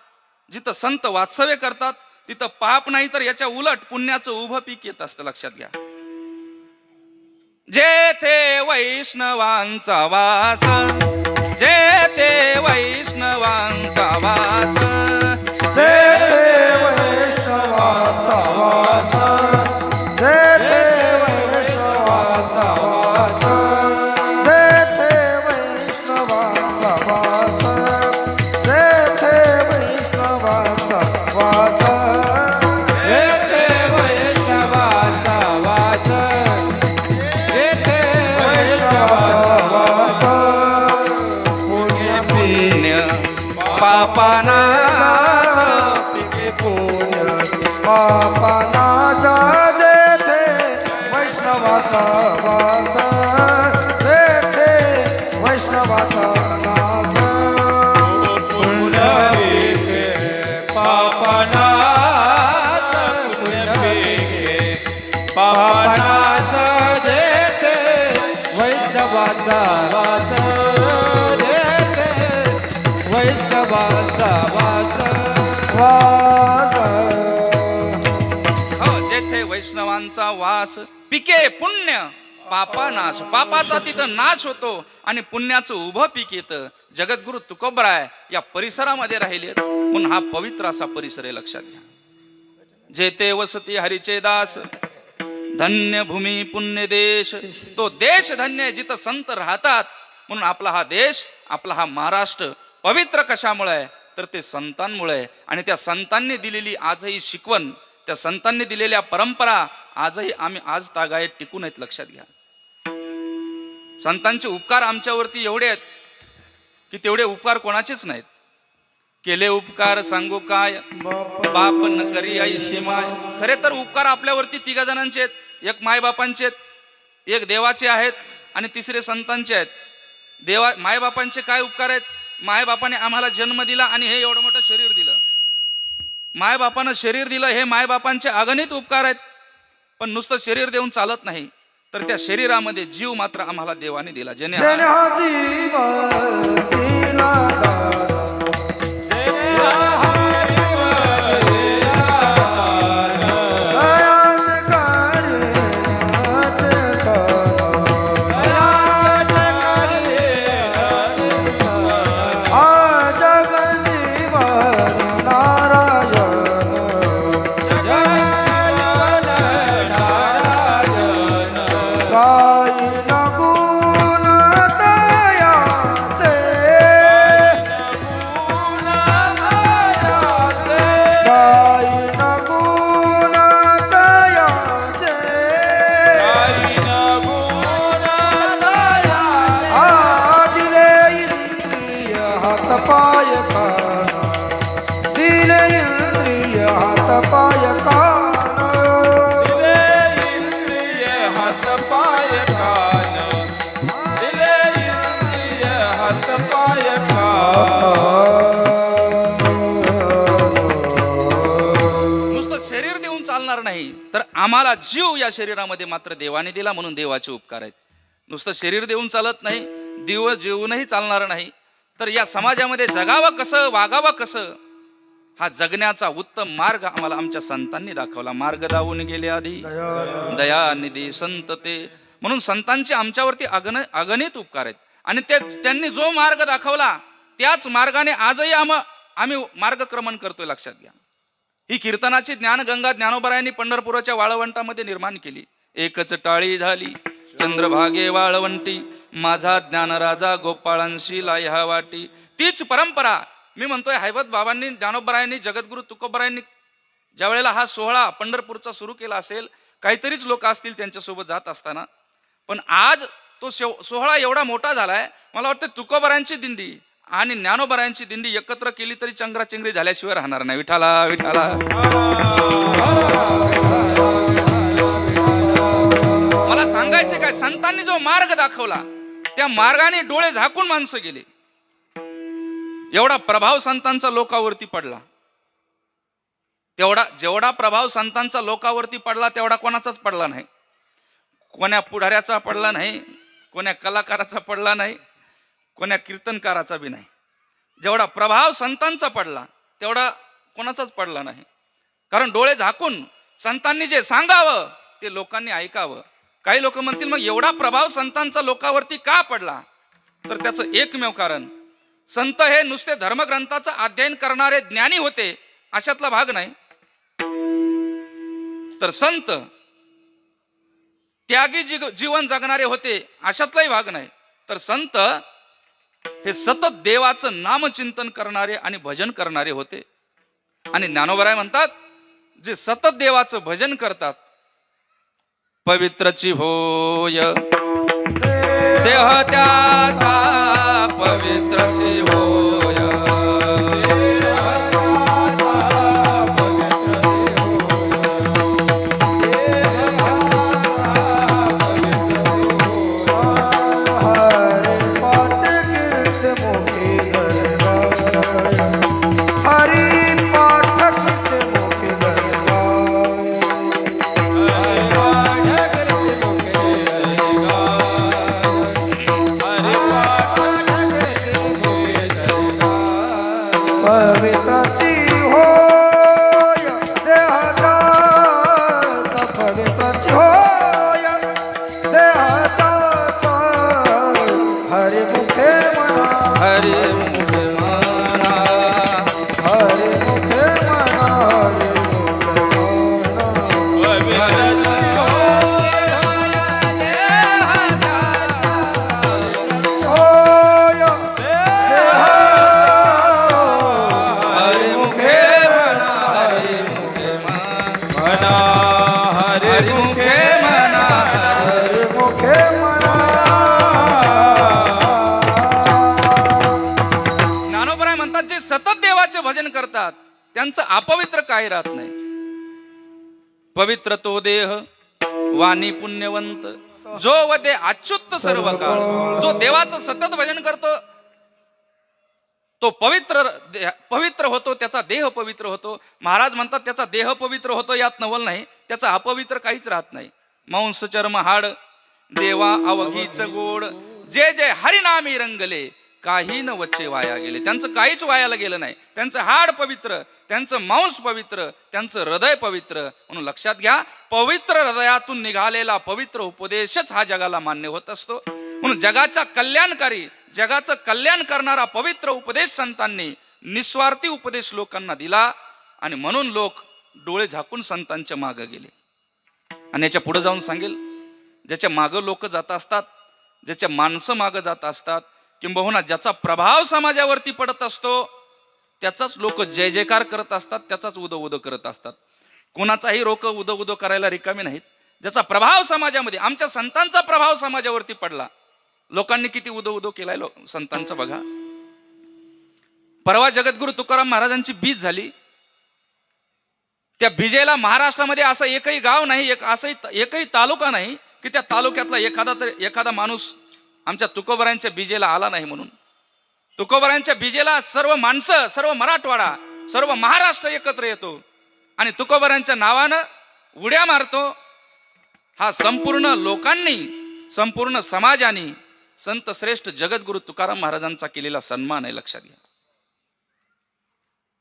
जिथं संत वास्तव्य करतात तिथं पाप नाही, तर याच्या उलट पुण्याचं उभं पीक येत असतं. लक्षात घ्या. जेथे वैष्णवांचा वास, जेथे वैष्णवांचा वास, जेथे वैष्णवाचा वास, जेथे वैष्णवाचा वास, जेथे वैष्णवाचा वास, जेथे वैष्णवाचा वास, जेथे वैष्णवाचा वास, जेथे वैष्णवाचा वास. पुण्य पापाना पुण्य पापानाचा, जेथे वैष्णवाचा वास, जेथे वैष्णवाचा नाश. पुण्य पापानाचा, पुण्य पापानाचा, जेथे वैष्णवाचा वास, जेथे वैष्णवाचा वास, वास. हो, जेथे वैष्णवा देवांचा वास, पिके पुण्य पापा नाश. पापाचा तिथं नाश होतो आणि पुण्याचं उभं पीक येतं. जगद्गुरु तुकोबराय या परिसरामध्ये राहिले म्हणून हा पवित्र असा परिसर आहे, लक्षात घ्या. जेते वसती हरीचे दास, धन्य भूमी पुण्य देश. तो देश धन्य आहे जिथं संत राहतात. म्हणून आपला हा देश, आपला हा महाराष्ट्र पवित्र कशामुळे आहे तर ते संतांमुळे आहे. आणि त्या संतांनी दिलेली आजही शिकवण, त्या संतांनी दिलेल्या परंपरा आजही आम्ही आज तागायत टिकून आहेत, लक्षात घ्या. संतांचे उपकार आमच्यावरती एवढे आहेत की तेवढे उपकार कोणाचेच नाहीत. केले उपकार सांगू काय, बाप न करी आई शिमाय. खरे तर उपकार आपल्यावरती तिघा जणांचे आहेत. एक मायबापांचे आहेत, एक देवाचे आहेत आणि तिसरे संतांचे आहेत. मायबापांचे काय उपकार आहेत? मायबापाने आम्हाला जन्म दिला आणि हे एवढं मोठं शरीर दिलं. मायबापानं शरीर दिलं, हे मायबापांचे अगणित उपकार आहेत. पण नुसतं शरीर देऊन चालत नाही, तर त्या शरीरामध्ये जीव मात्र आम्हाला देवाने दिला. जेणे नाही, तर आम्हाला जीव या शरीरामध्ये मात्र देवाने दिला म्हणून देवाचे उपकार आहेत. नुसतं शरीर देऊन चालत नाही, देव जेवूनही चालणार नाही. तर या समाजामध्ये जगावं कसं, वागावं कसं, हा जगण्याचा उत्तम मार्ग आम्हाला आमच्या संतांनी दाखवला. मार्ग दावून गेले आधी दया निधी संत ते. म्हणून संतांचे आमच्यावरती अगणित उपकार आहेत. आणि त्यांनी जो मार्ग दाखवला त्याच मार्गाने आजही आम्ही मार्गक्रमण करतोय, लक्षात घ्या. ही कीर्तनाची ज्ञानगंगा ज्ञानोबरायांनी पंढरपुराच्या वाळवंटामध्ये निर्माण केली. एकच टाळी झाली चंद्रभागे वाळवंटी, माझा ज्ञानराजा गोपाळांशी लाह्या वाटी. तीच परंपरा मी म्हणतोय हैवत बाबांनी, ज्ञानोबरायांनी, जगद्गुरु तुकोबरायांनी ज्या वेळेला हा सोहळा पंढरपूरचा सुरू केला असेल, काहीतरीच लोक असतील त्यांच्यासोबत जात असताना, पण आज तो सोहळा एवढा मोठा झालाय. मला वाटतं तुकोबरायांची दिंडी आणि ज्ञानोबरायांची दिंडी एकत्र केली तरी चंगराचंगरी झाल्याशिवाय राहणार नाही. विठाला विठाला. मला सांगायचे काय, संतांनी जो मार्ग दाखवला त्या मार्गाने डोळे झाकून माणसं गेले. एवढा प्रभाव संतांचा लोकांवरती पडला. जेवढा प्रभाव संतांचा लोकांवरती पडला तेवढा कोणाचाच पडला नाही. कोण्या पुढाऱ्याचा पडला नाही, कोण्या कलाकाराचा पडला नाही, कोण्या कीर्तनकाराचा बी नाही. जेवढा प्रभाव संतांचा पडला तेवढा कोणाचाच पडला नाही. कारण डोळे झाकून संतांनी जे सांगावं ते लोकांनी ऐकावं. काही लोक म्हणतील मग एवढा प्रभाव संतांचा लोकांवरती का पडला, तर त्याचं एकमेव कारण, संत हे नुसते धर्मग्रंथाचं अध्ययन करणारे ज्ञानी होते अशातला भाग नाही, तर संत त्यागी जीवन जगणारे होते अशातलाही भाग नाही, तर संत हे सतत देवाचं नामचिंतन करणारे आणि भजन करणारे होते. आणि ज्ञानोबराय म्हणतात, जे सतत देवाचं भजन करतात, पवित्रची होय देह त्याचा, पवित्रची होय मुखे म्हणा हरी मुखे हरी मुखे म्हणा हरी मुखे म्हणा हरी मुखे म्हणा हरी मुखे म्हणा ज्ञानोबराय म्हणतात जे सतत देवाचे भजन करतात त्यांचं अपवित्र काही राहत नाही. पवित्र तो देह वाणी पुण्यवंत जो व ते अच्युत सर्व काळ. जो देवाचं सतत भजन करतो तो पवित्र होतो, त्याचा देह पवित्र होतो. महाराज म्हणतात त्याचा देह पवित्र होतो यात नवल नाही, त्याचा अपवित्र काहीच राहत नाही. मांस चर्म हाड देवा अवघीच गोड जे जे हरिनामी रंगले काही न वच्चे वाया गेले. त्यांचं काहीच वायाला गेलं नाही. त्यांचं हाड पवित्र, त्यांचं मांस पवित्र, त्यांचं हृदय पवित्र. म्हणून लक्षात घ्या, पवित्र हृदयातून निघालेला पवित्र उपदेशच हा जगाला मान्य होत असतो. म्हणून जगाचा कल्याणकारी, जगाचं कल्याण करणारा पवित्र उपदेश संतांनी निस्वार्थी उपदेश लोकांना दिला आणि म्हणून लोक डोळे झाकून संतांच्या मागे गेले. आणि याच्या पुढे जाऊन सांगेल, ज्याच्या मागं लोक जात असतात, ज्याच्या माणसं मागं जात असतात, किंबहुना ज्याचा प्रभाव समाजावरती पडत असतो त्याचाच लोक जय जयकार करत असतात, त्याचाच उदो उदो करत असतात. कोणाचाही लोक उदो उदो करायला रिकामी नाहीत. ज्याचा प्रभाव समाजामध्ये, आमच्या संतांचा प्रभाव समाजावरती पडला, लोकांनी किती उदो उदो केलाय संतांचा बघा. परवा जगद्गुरु तुकाराम महाराजांची बीज झाली. त्या बीजेला महाराष्ट्रामध्ये असं एकही गाव नाही, एकही तालुका नाही की त्या तालुक्यातला एखादा माणूस आमच्या तुकोबरायांच्या बीजेला आला नाही. म्हणून तुकोबरायांच्या बीजेला सर्व माणसं, सर्व मराठवाडा, सर्व महाराष्ट्र एकत्र येतो आणि तुकोबरायांच्या नावानं उड्या मारतो. हा संपूर्ण लोकांनी, संपूर्ण समाजाने संत श्रेष्ठ जगद्गुरु तुकाराम महाराजांचा केलेला सन्मान आहे, लक्षात घ्या.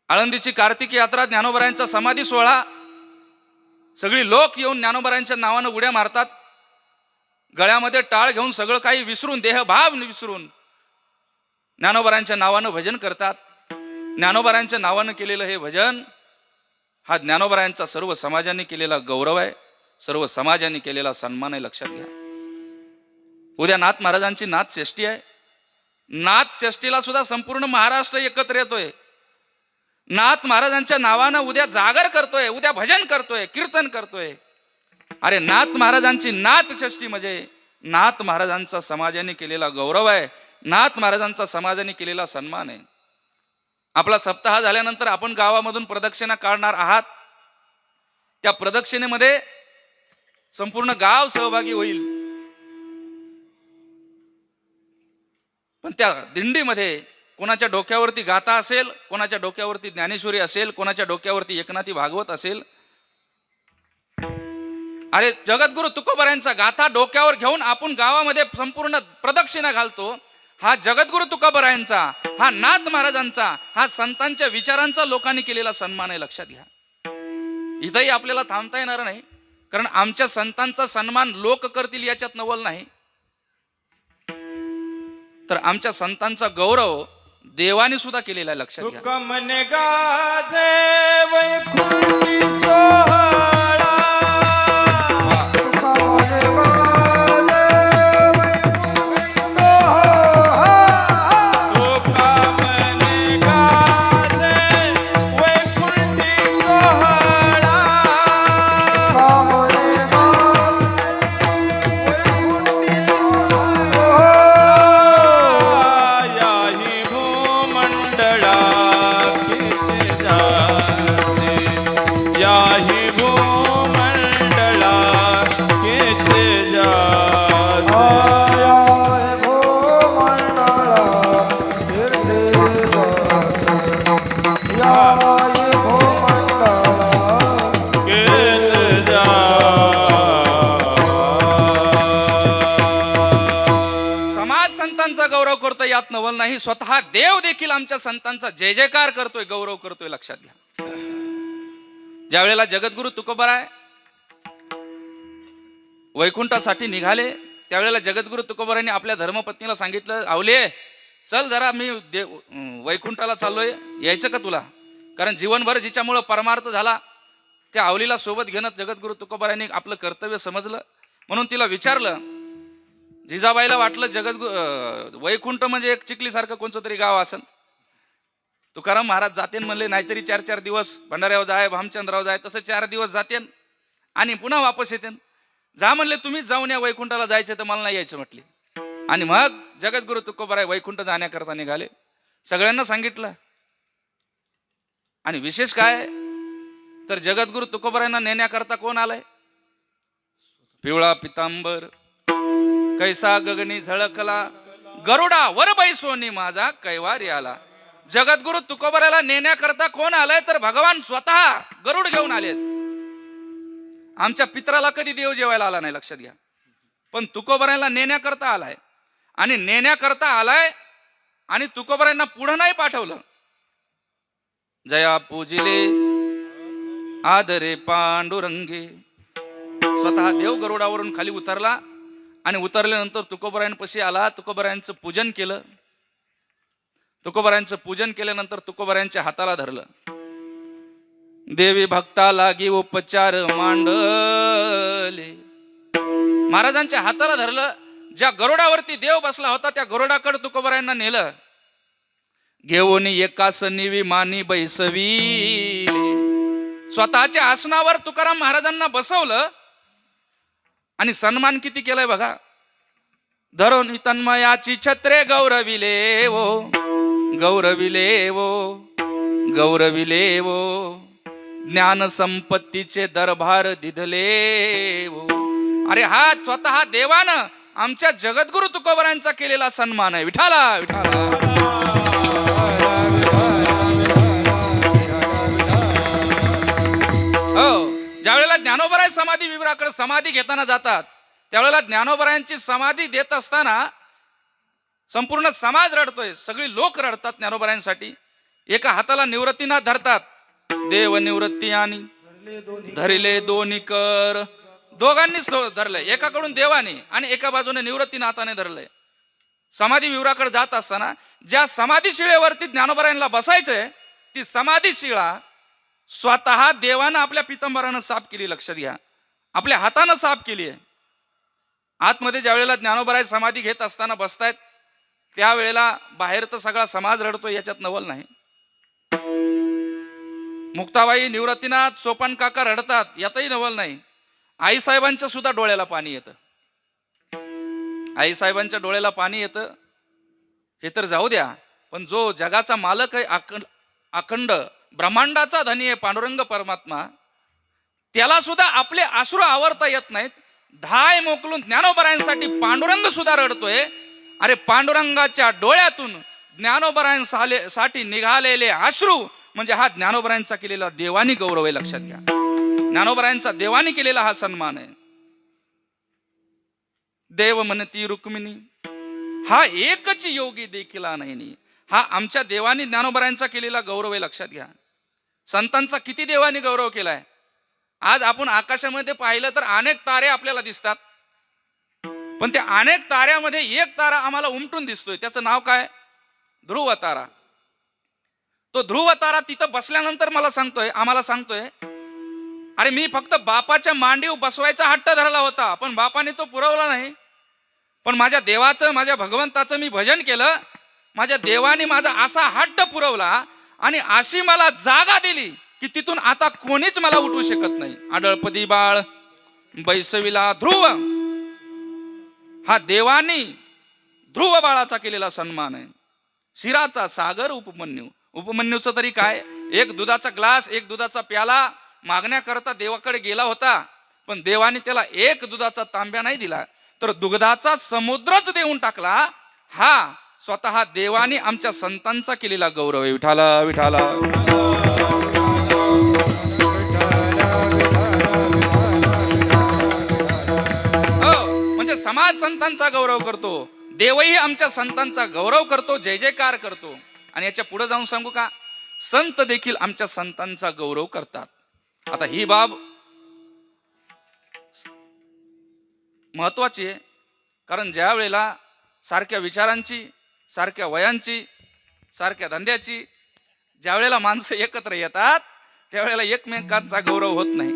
आळंदीची कार्तिकी यात्रा, ज्ञानोबरायांचा समाधी सोहळा, सगळी लोक येऊन ज्ञानोबरायांच्या नावानं उड्या मारतात. गळ्यामध्ये टाळ घेऊन सगळं काही विसरून, देहभाव विसरून ज्ञानोबरायांच्या नावानं भजन करतात. ज्ञानोबरायांच्या नावानं केलेलं हे भजन हा ज्ञानोबरायांचा सर्व समाजाने केलेला गौरव आहे, सर्व समाजाने केलेला सन्मान आहे, लक्षात घ्या. उद्या नाथ महाराजांची नाथषष्ठी आहे. नाथषष्ठीला सुद्धा संपूर्ण महाराष्ट्र एकत्र येतोय. नाथ महाराजांच्या नावानं उद्या जागर करतोय, उद्या भजन करतोय, कीर्तन करतोय. अरे नाथ महाराजांची नाथषष्ठी म्हणजे नाथ महाराजांचा समाजाने केलेला गौरव आहे, नाथ महाराजांचा समाजाने केलेला सन्मान आहे. आपला सप्ताह झाल्यानंतर आपण गावामधून प्रदक्षिणा काढणार आहात. त्या प्रदक्षिणेमध्ये संपूर्ण गाव सहभागी होईल. पण त्या दिंडीमध्ये कोणाच्या डोक्यावरती गाथा असेल, कोणाच्या डोक्यावरती ज्ञानेश्वरी असेल, कोणाच्या डोक्यावरती एकनाथी भागवत असेल. अरे जगद्गुरु तुकोबरायांचा गाथा डोक्यावर घेऊन आपण गावामध्ये संपूर्ण प्रदक्षिणा घालतो. हा जगद्गुरु तुकोबरायांचा, हा नाथ महाराजांचा, हा संतांच्या विचारांचा लोकांनी केलेला सन्मान आहे, लक्षात घ्या. इथंही आपल्याला थांबता येणार नाही, कारण आमच्या संतांचा सन्मान लोक करतील याच्यात नवल नाही. तर आमच्या संतांचा गौरव देवाने सुद्धा केलेला आहे, लक्षात घ्या. तुका मने गाजे वैकुंठी सोहळा, तुका मने गाजे वैकुंठी सोहळा, तुका मने गाजे वैकुंठी सोहळा, तुका मने याही भूमंडळा किती जाचे, याही भूमंडळा किती जाचे, याही भूमंडळा किती जाचे, याही भूमंडळा किती जाचे. समाज संतांचा गौरव करतोय यात नवल नाही. स्वतः देव देखील आमच्या संतांचा जय जयकार करतोय, गौरव करतोय, लक्षात घ्या. ज्या वेळेला जगद्गुरु तुकोबराय वैकुंठासाठी निघाले त्यावेळेला जगद्गुरु तुकोबरायांनी आपल्या धर्मपत्नीला सांगितलं, आवले चल जरा मी वैकुंठाला चाललोय, यायचं का तुला? कारण जीवनभर जिच्यामुळं परमार्थ झाला त्या आवलीला सोबत घेणं जगद्गुरु तुकोबारायांनी आपलं कर्तव्य समजलं. म्हणून तिला विचारलं. जिजाबाईला वाटलं वैकुंठ म्हणजे एक चिखलीसारखं कोणतं तरी गाव असन. तुकाराम महाराज जातेन म्हणले, नाहीतरी 4-4 दिवस भंडाऱ्यावर जाय, भामचंद्रावर जाय, तसं 4 दिवस जातेन आणि पुन्हा वापस येतेन. जा म्हणले, तुम्हीच जाऊन या, वैकुंठाला जायचं तर मला नाही यायचं म्हटले. आणि मग जगद्गुरु तुकोबाराय वैकुंठ जाण्याकरता निघाले. सगळ्यांना सांगितलं. आणि विशेष काय तर जगद्गुरु तुकोबारायांना नेण्याकरता कोण आलाय? पिवळा पितांबर कैसा गगनी झळकला, गरुडा वर बैसोनी माझा कैवारी आला. जगद्गुरु तुकोबाराला नेण्याकरता कोण आलाय तर भगवान स्वतः गरुड घेऊन आलेत. आमच्या पित्राला कधी देव जेवायला आला नाही, लक्षात घ्या. पण तुकोबाराला नेण्याकरता आलाय. आणि नेण्याकरता आलाय आणि तुकोबारांना पुढं नाही पाठवलं. जया पूजिले आदरे पांडुरंगे. स्वतः देव गरुडावरून खाली उतरला आणि उतरल्यानंतर तुकोबारायांपाशी आला. तुकोबारायांचं पूजन केलं. तुकोबारायांचं पूजन केल्यानंतर तुकोबारायांच्या हाताला धरलं. देवी भक्ता लागी उपचार मांडले. महाराजांच्या हाताला धरलं. ज्या गरुडावरती देव बसला होता त्या गरुडाकडे तुकोबारायांना नेलं. घेऊन एकासनी विमानी बैसविले. स्वतःच्या आसनावर तुकाराम महाराजांना बसवलं आणि सन्मान किती केलाय बघा. धरून तन्मयाची छत्रे गौरविले वो, गौरविले वो, गौरविले वो. ज्ञान संपत्तीचे दरबार दिधले वो. अरे हा स्वतः देवानं आमच्या जगद्गुरु तुकोबारायांचा केलेला सन्मान आहे. विठाला विठाला. हो, ज्यावेळेला ज्ञानोबराय समाधी विवराकडे समाधी घेताना जातात त्यावेळेला ज्ञानोबरायांची समाधी देत असताना संपूर्ण समाज रडतोय, सगळी लोक रडतात ज्ञानोबरायांसाठी. एका हाताला निवृत्तीनाथ धरतात. देव निवृत्ती आणि धरिले दोन्ही कर. दोघांनी धरलंय, एकाकडून देवाने आणि एका बाजूने निवृत्तीनाथाने धरलंय. समाधी विवराकडे जात असताना ज्या समाधी शिळेवरती ज्ञानोबरायांना बसायचंय ती समाधी शिळा स्वतः देवानं आपल्या पितांबरानं साफ केली. लक्षात घ्या, आपल्या हातानं साफ केली आहे. आतमध्ये ज्या वेळेला ज्ञानोबराय समाधी घेत असताना बसतायत त्यावेळेला बाहेर तर सगळा समाज रडतोय, याच्यात नवल नाही. मुक्ताबाई, निवृत्तीनाथ, सोपान काका रडतात, यातही नवल नाही. आईसाहेबांच्या सुद्धा डोळ्याला पाणी येतं. आईसाहेबांच्या डोळ्याला पाणी येतं हे तर जाऊ द्या, पण जो जगाचा मालक आहे, अखंड ब्रह्मांडाचा धनी आहे पांडुरंग परमात्मा, त्याला सुद्धा आपले अश्रू आवरता येत नाहीत. धाय मोकलून ज्ञानोबरायांसाठी पांडुरंग सुद्धा रडतोय. अरे पांडुरंगाच्या डोळ्यातून ज्ञानोबरायांसाठी निघालेले अश्रू म्हणजे हा ज्ञानोबरायांचा केलेला देवानी गौरव आहे. लक्षात घ्या, ज्ञानोबरायांचा देवानी केलेला हा सन्मान आहे. देव म्हणती रुक्मिणी हा एकच योगी देखील नाही. हा आमच्या देवानी ज्ञानोबरायांचा केलेला गौरव आहे. लक्षात घ्या, संतांचा किती देवानी गौरव केलाय. आज आपण आकाशामध्ये पाहिलं तर अनेक तारे आपल्याला दिसतात, पण त्या अनेक ताऱ्यामध्ये एक तारा आम्हाला उमटून दिसतोय. त्याचं नाव काय? ध्रुव तारा. तो ध्रुव तारा तिथं बसल्यानंतर आम्हाला सांगतोय अरे मी फक्त बापाच्या मांडीव बसवायचा हट्ट धरला होता, पण बापाने तो पुरवला नाही. पण माझ्या देवाचं, माझ्या भगवंताचं मी भजन केलं. माझ्या देवाने माझा असा हट्ट पुरवला आणि अशी मला जागा दिली की तिथून आता कोणीच मला उठवू शकत नाही. आडळपदी बाळ बैसविला ध्रुव. हा देवानी ध्रुव बाळाचा केलेला सन्मान आहे. शिराचा सागर उपमन्यू. उपमन्यूचं तरी काय, एक दुधाचा ग्लास, एक दुधाचा प्याला मागण्याकरता देवाकडे गेला होता, पण देवाने त्याला एक दुधाचा तांब्या नाही दिला, तर दुग्धाचा समुद्रच देऊन टाकला. हा स्वतः देवाने आमच्या संतांचा केलेला गौरव आहे. विठाला विठाला. म्हणजे समाज संतांचा गौरव करतो, देवही आमच्या संतांचा गौरव करतो, जय जयकार करतो. आणि याच्या पुढे जाऊन सांगू का, संत देखील आमच्या संतांचा गौरव करतात. आता ही बाब महत्वाची आहे, कारण ज्या वेळेला सारख्या विचारांची, सारख्या वयांची, सारख्या धंद्याची ज्यावेळेला माणसं एकत्र येतात त्यावेळेला एकमेकांचा गौरव होत नाही.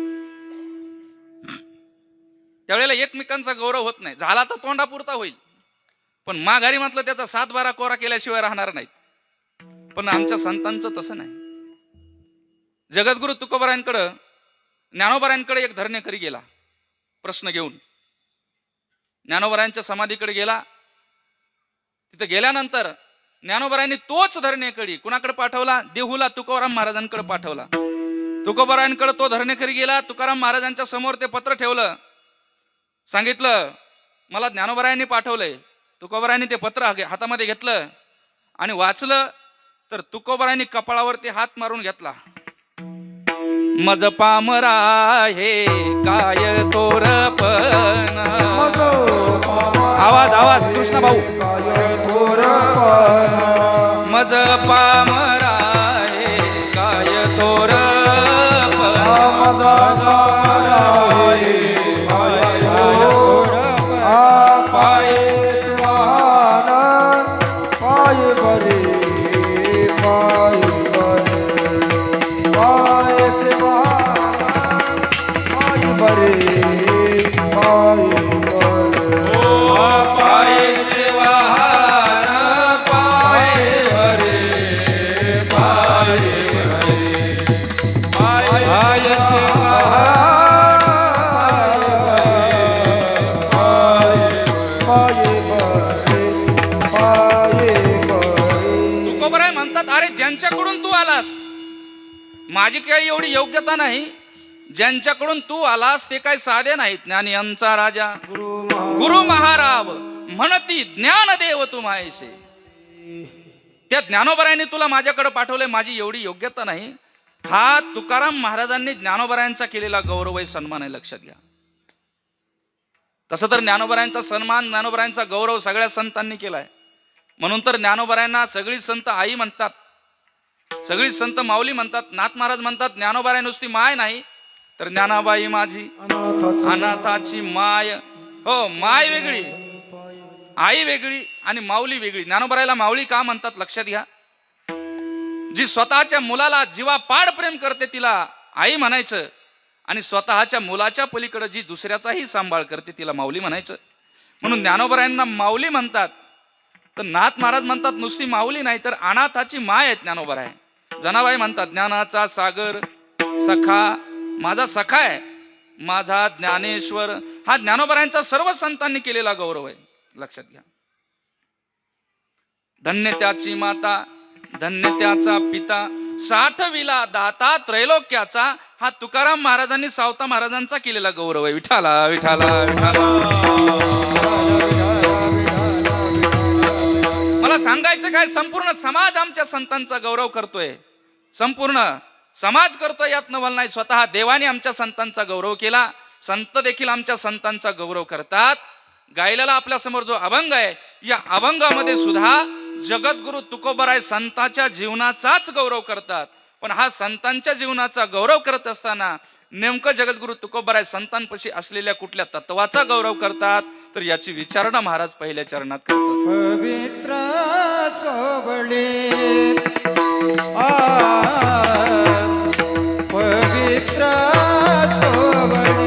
त्यावेळेला एकमेकांचा गौरव होत नाही. झाला तर तोंडापुरता होईल, पण माघारी म्हटलं त्याचा 7-12 कोरा केल्याशिवाय राहणार नाहीत. पण आमच्या संतांचं तसं नाही. जगद्गुरु तुकोबारायांकडं ज्ञानोबारायांकडे एक धरणेकरी गेला प्रश्न घेऊन. ज्ञानोबारायांच्या समाधीकडे गेला. तिथे गेल्यानंतर ज्ञानोबारायांनी तोच धरणेकरी कुणाकडे पाठवला? देहूला तुकोबाराम महाराजांकडे पाठवला. तुकोबारायांकडे तो धरणेकरी गेला. तुकाराम महाराजांच्या समोर ते पत्र ठेवलं. सांगितलं मला ज्ञानोबारायांनी पाठवलंय. तुकोबारायांनी ते पत्र हातामध्ये घेतलं आणि वाचलं तर तुकोबारायांनी कपाळावरती हात मारून घेतला. मज पामरा हे काय तोरपण. आवाज आवाज कृष्ण भाऊ. मज पामरा हे काय तोरपण. तुकोबाराय म्हणतात अरे ज्यांच्याकडून तू आलास माझी काही एवढी योग्यता नाही. ज्यांच्याकडून तू आलास ते काय साधे नाहीत. ज्ञानी यांचा राजा गुरु महाराव म्हणती ज्ञानदेव तू मायसे. त्या ज्ञानोबारायांनी तुला माझ्याकडे पाठवलंय. माझी एवढी योग्यता नाही. हा तुकाराम महाराजांनी ज्ञानोबारायांचा केलेला गौरव आहे, सन्मान आहे, लक्षात घ्या. तसं तर ज्ञानोबारायांचा सन्मान ज्ञानोबारायांचा गौरव सगळ्या संतांनी केलाय. म्हणून तर ज्ञानोबारायांना सगळी संत आई म्हणतात, सगळी संत माऊली म्हणतात. नाथ महाराज म्हणतात ज्ञानोबाराय नुसती माय नाही तर ज्ञानाबाई माझी अनाथाची माय. हो, माय वेगळी, आई वेगळी आणि माऊली वेगळी. ज्ञानोबारायला माऊली का म्हणतात लक्षात घ्या. जी स्वतःच्या मुलाला जीवापाड प्रेम करते तिला आई म्हणायचं आणि स्वतःच्या मुलाच्या पलीकडे जी दुसऱ्याचाही सांभाळ करते तिला माऊली म्हणायचं. म्हणून ज्ञानोबारायांना माऊली म्हणतात. तर नाथ महाराज म्हणतात नुसती माऊली नाही तर अनाथाची माय आहेत ज्ञानोबाराय. जनाबाई म्हणतात ज्ञानाचा सागर सखा माझा सखा आहे, माझा ज्ञानेश्वर. हा ज्ञानोबारायांचा सर्व संतांनी केलेला गौरव आहे, लक्षात घ्या. धन्य त्याची माता धन्य त्याचा पिता साठविला दाता त्रैलोक्याचा. हा तुकाराम महाराजांनी सावता महाराजांचा केलेला गौरव आहे. विठाला विठाला विठाला. मला सांगायचं काय, संपूर्ण समाज आमच्या संतांचा गौरव करतोय. संपूर्ण समाज करतोय यात नवल नाही. स्वतः देवाने आमच्या संतांचा गौरव केला. संत देखील आमच्या संतांचा गौरव करतात. गायलेला आपल्या समोर जो अभंग आहे या अभंगामध्ये सुद्धा जगद्गुरु तुकोबाराय संतांच्या जीवनाचाच गौरव करतात. पण हा संतांच्या जीवनाचा गौरव करत असताना नेमकं जगद्गुरु तुकोबाराय संतांपाशी असलेल्या कुठल्या तत्वाचा गौरव करतात तर याची विचारणा महाराज पहिल्या चरणात करतात. पवित्र सोबळे पवित्र सोबळे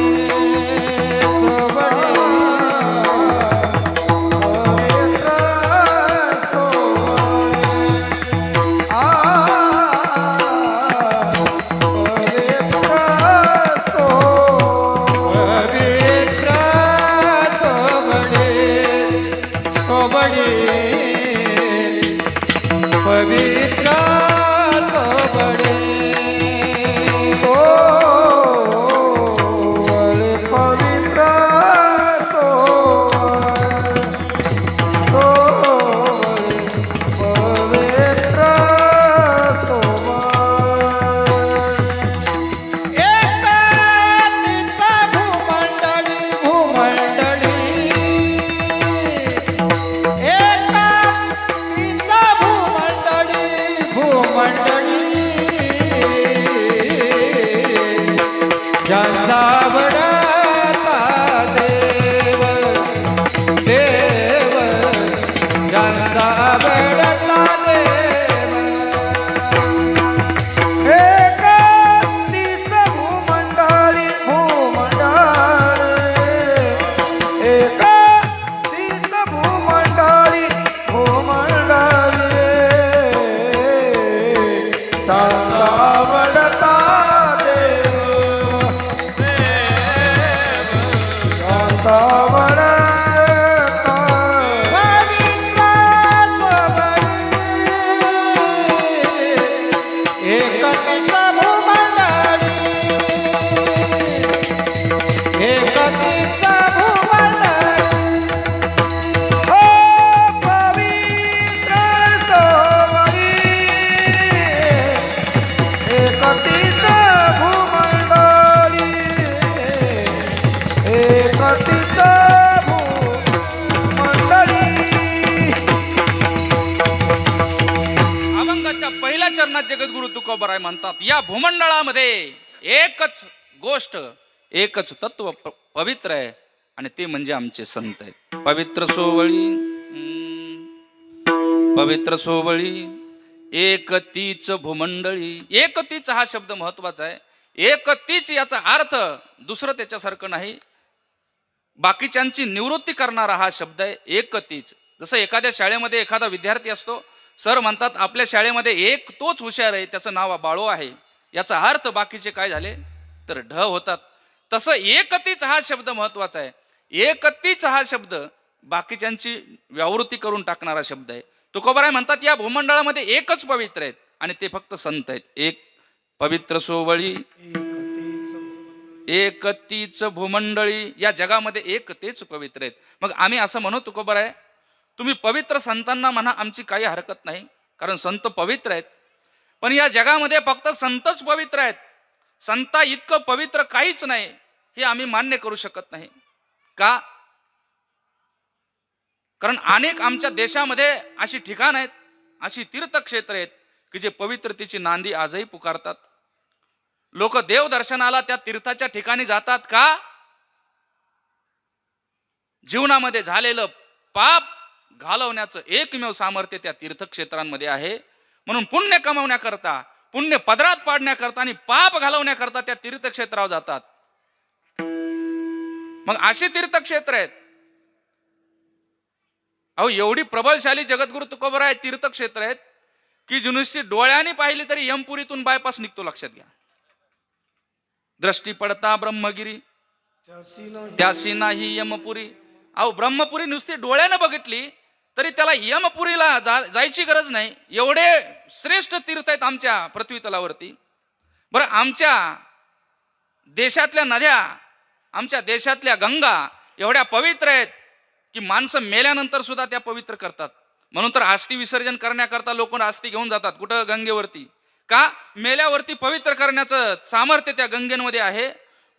महाराज जगद्गुरु तुकोबराय म्हणतात, या भूमंडळामध्ये एकच गोष्ट, एकच तत्व पवित्र आहे आणि ते म्हणजे आमचे संत आहेत. पवित्र सोवळी, पवित्र सोवळी, एकतीच भूमंडळी. एकतीच हा शब्द महत्वाचा आहे. एकतीच याचा अर्थ दुसरं त्याच्यासारखं नाही. बाकीच्यांची निवृत्ती करणारा हा शब्द आहे एकतीच. जसं एखाद्या शाळेमध्ये एखादा विद्यार्थी असतो, सर म्हणतात आपल्या शाळेमध्ये एक तोच हुशार आहे, त्याचं नाव बाळू आहे. याचा अर्थ बाकीचे काय झाले तर ढ होतात. तसं एकतीच हा शब्द महत्वाचा आहे. एकतीच हा शब्द बाकीच्यांची व्यावृत्ती करून टाकणारा शब्द आहे. तुकोबराय म्हणतात या भूमंडळामध्ये एकच पवित्र आहेत आणि ते फक्त संत आहेत. एक पवित्र सोवळी, एकतीच भूमंडळी. या जगामध्ये एक तेच पवित्र आहेत. मग आम्ही असं म्हणू तुकोबराय, तुम्ही पवित्र संतांना म्हणा, आमची काही हरकत नाही, कारण संत पवित्र आहेत. पण या जगामध्ये फक्त संतच पवित्र आहेत. संता इतकं पवित्र काहीच नाही हे आम्ही मान्य करू शकत नाही. का? कारण अनेक आमच्या देशामध्ये अशी ठिकाण आहेत, अशी तीर्थक्षेत्र आहेत की जे पवित्रतेची नांदी आजही पुकारतात. लोक देवदर्शनाला त्या तीर्थाच्या ठिकाणी जातात. का? जीवनामध्ये झालेलं पाप घालवण्याचं एकमेव सामर्थ्य त्या तीर्थक्षेत्रांमध्ये आहे. म्हणून पुण्य कमावण्याकरता, पुण्य पदरात पाडण्याकरता आणि पाप घालवण्याकरता त्या तीर्थक्षेत्रावर जातात. मग अशी तीर्थक्षेत्र आहेत. अहो, एवढी प्रबलशाली जगद्गुरु तुकोबराय तीर्थक्षेत्र आहेत की जी नुसती डोळ्याने पाहिली तरी यमपुरीतून बायपास निघतो. लक्षात घ्या. दृष्टी पडता ब्रह्मगिरी, त्यासी नाही यमपुरी. अहो, ब्रह्मपुरी नुसती डोळ्यानं बघितली तरी त्याला यमपुरीला जायची गरज नाही. एवढे श्रेष्ठ तीर्थ आहेत आमच्या पृथ्वी तलावरती. बरं, आमच्या देशातल्या नद्या, आमच्या देशातल्या गंगा एवढ्या पवित्र आहेत की माणसं मेल्यानंतर सुद्धा त्या पवित्र करतात. म्हणून तर अस्थि विसर्जन करण्याकरता लोक अस्थि घेऊन जातात. कुठं? गंगेवरती. का? मेल्यावरती पवित्र करण्याचं सामर्थ्य त्या गंगेमध्ये आहे,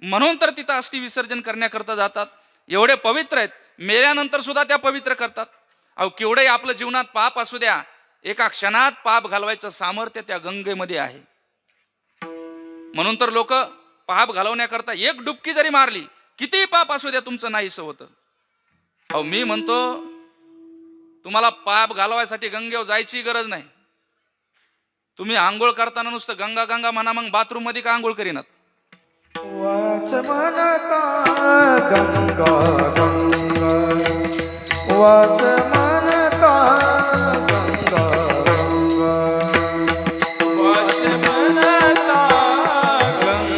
म्हणून तर तिथं अस्थि विसर्जन करण्याकरता जातात. एवढे पवित्र आहेत, मेल्यानंतर सुद्धा त्या पवित्र करतात. अहो, केवढंही आपलं जीवनात पाप असू द्या, एका क्षणात पाप घालवायचं सामर्थ्य त्या गंगेमध्ये आहे. म्हणून तर लोक पाप घालवण्याकरता एक डुबकी जरी मारली, कितीही पाप असू द्या, तुमचं नाहीसं होतं. अहो, मी म्हणतो तुम्हाला पाप घालवायसाठी गंगेवर जायची गरज नाही. तुम्ही आंघोळ करताना नुसतं गंगा गंगा म्हणा, मग बाथरूम मध्ये का आंघोळ करीनात? वाच म्हणता गंगा गंगा, वाच म्हणता गंगा गंगा, वाच म्हणता गंगा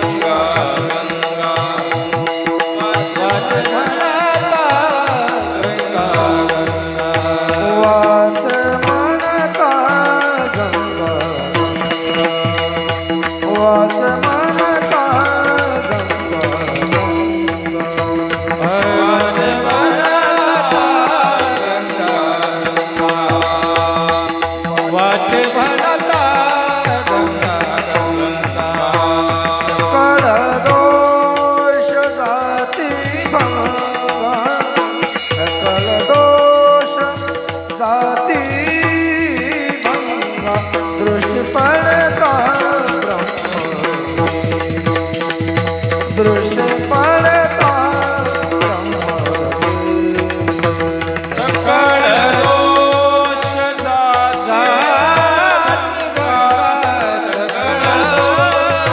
गंगा, वाच म्हणता गंगा गंगा, वाच म्हणता गंगा गंगा, वाच म्हणता गंगा गंगा, वाच म्हणता वाच म्हणता गंगा गंगा. सकळ दोष जाती भंगा, सकळ दोष जाती भंगा, दृष्टी पडता ब्रह्म, दृष्टी पडता ब्रह्म. सकळ दोष जाती गंगा, सकळ दोष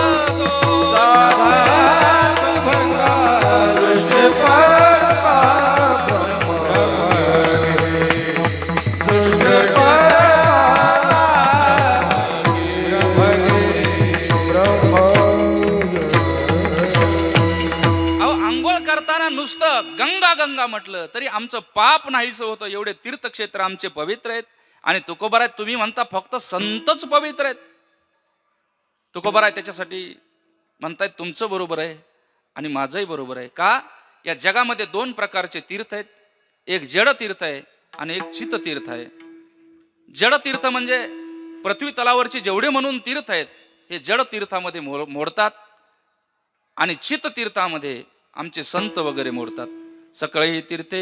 जाती भंगा, दृष्टी पडता ब्रह्म, दृष्टी अहो, आंघोळ करताना नुसतं गंगा गंगा म्हटलं तरी आमचं पाप नाहीसं होतं. एवढे तीर्थक्षेत्र आमचे पवित्र आहेत. आणि तुकोबराय तुम्ही म्हणता फक्त संतच पवित्र आहेत. तुकोबराय त्याच्यासाठी म्हणतायत तुमचं बरोबर आहे आणि माझंही बरोबर आहे. का? या जगामध्ये दोन प्रकारचे तीर्थ आहेत. एक जड तीर्थ आहे आणि एक चित तीर्थ आहे. जड तीर्थ म्हणजे पृथ्वी तलावरचे जेवढे म्हणून तीर्थ आहेत हे जड तीर्थामध्ये मोडतात आणि चित तीर्थामध्ये आमचे संत वगैरे मोडतात. सकळही तीर्थे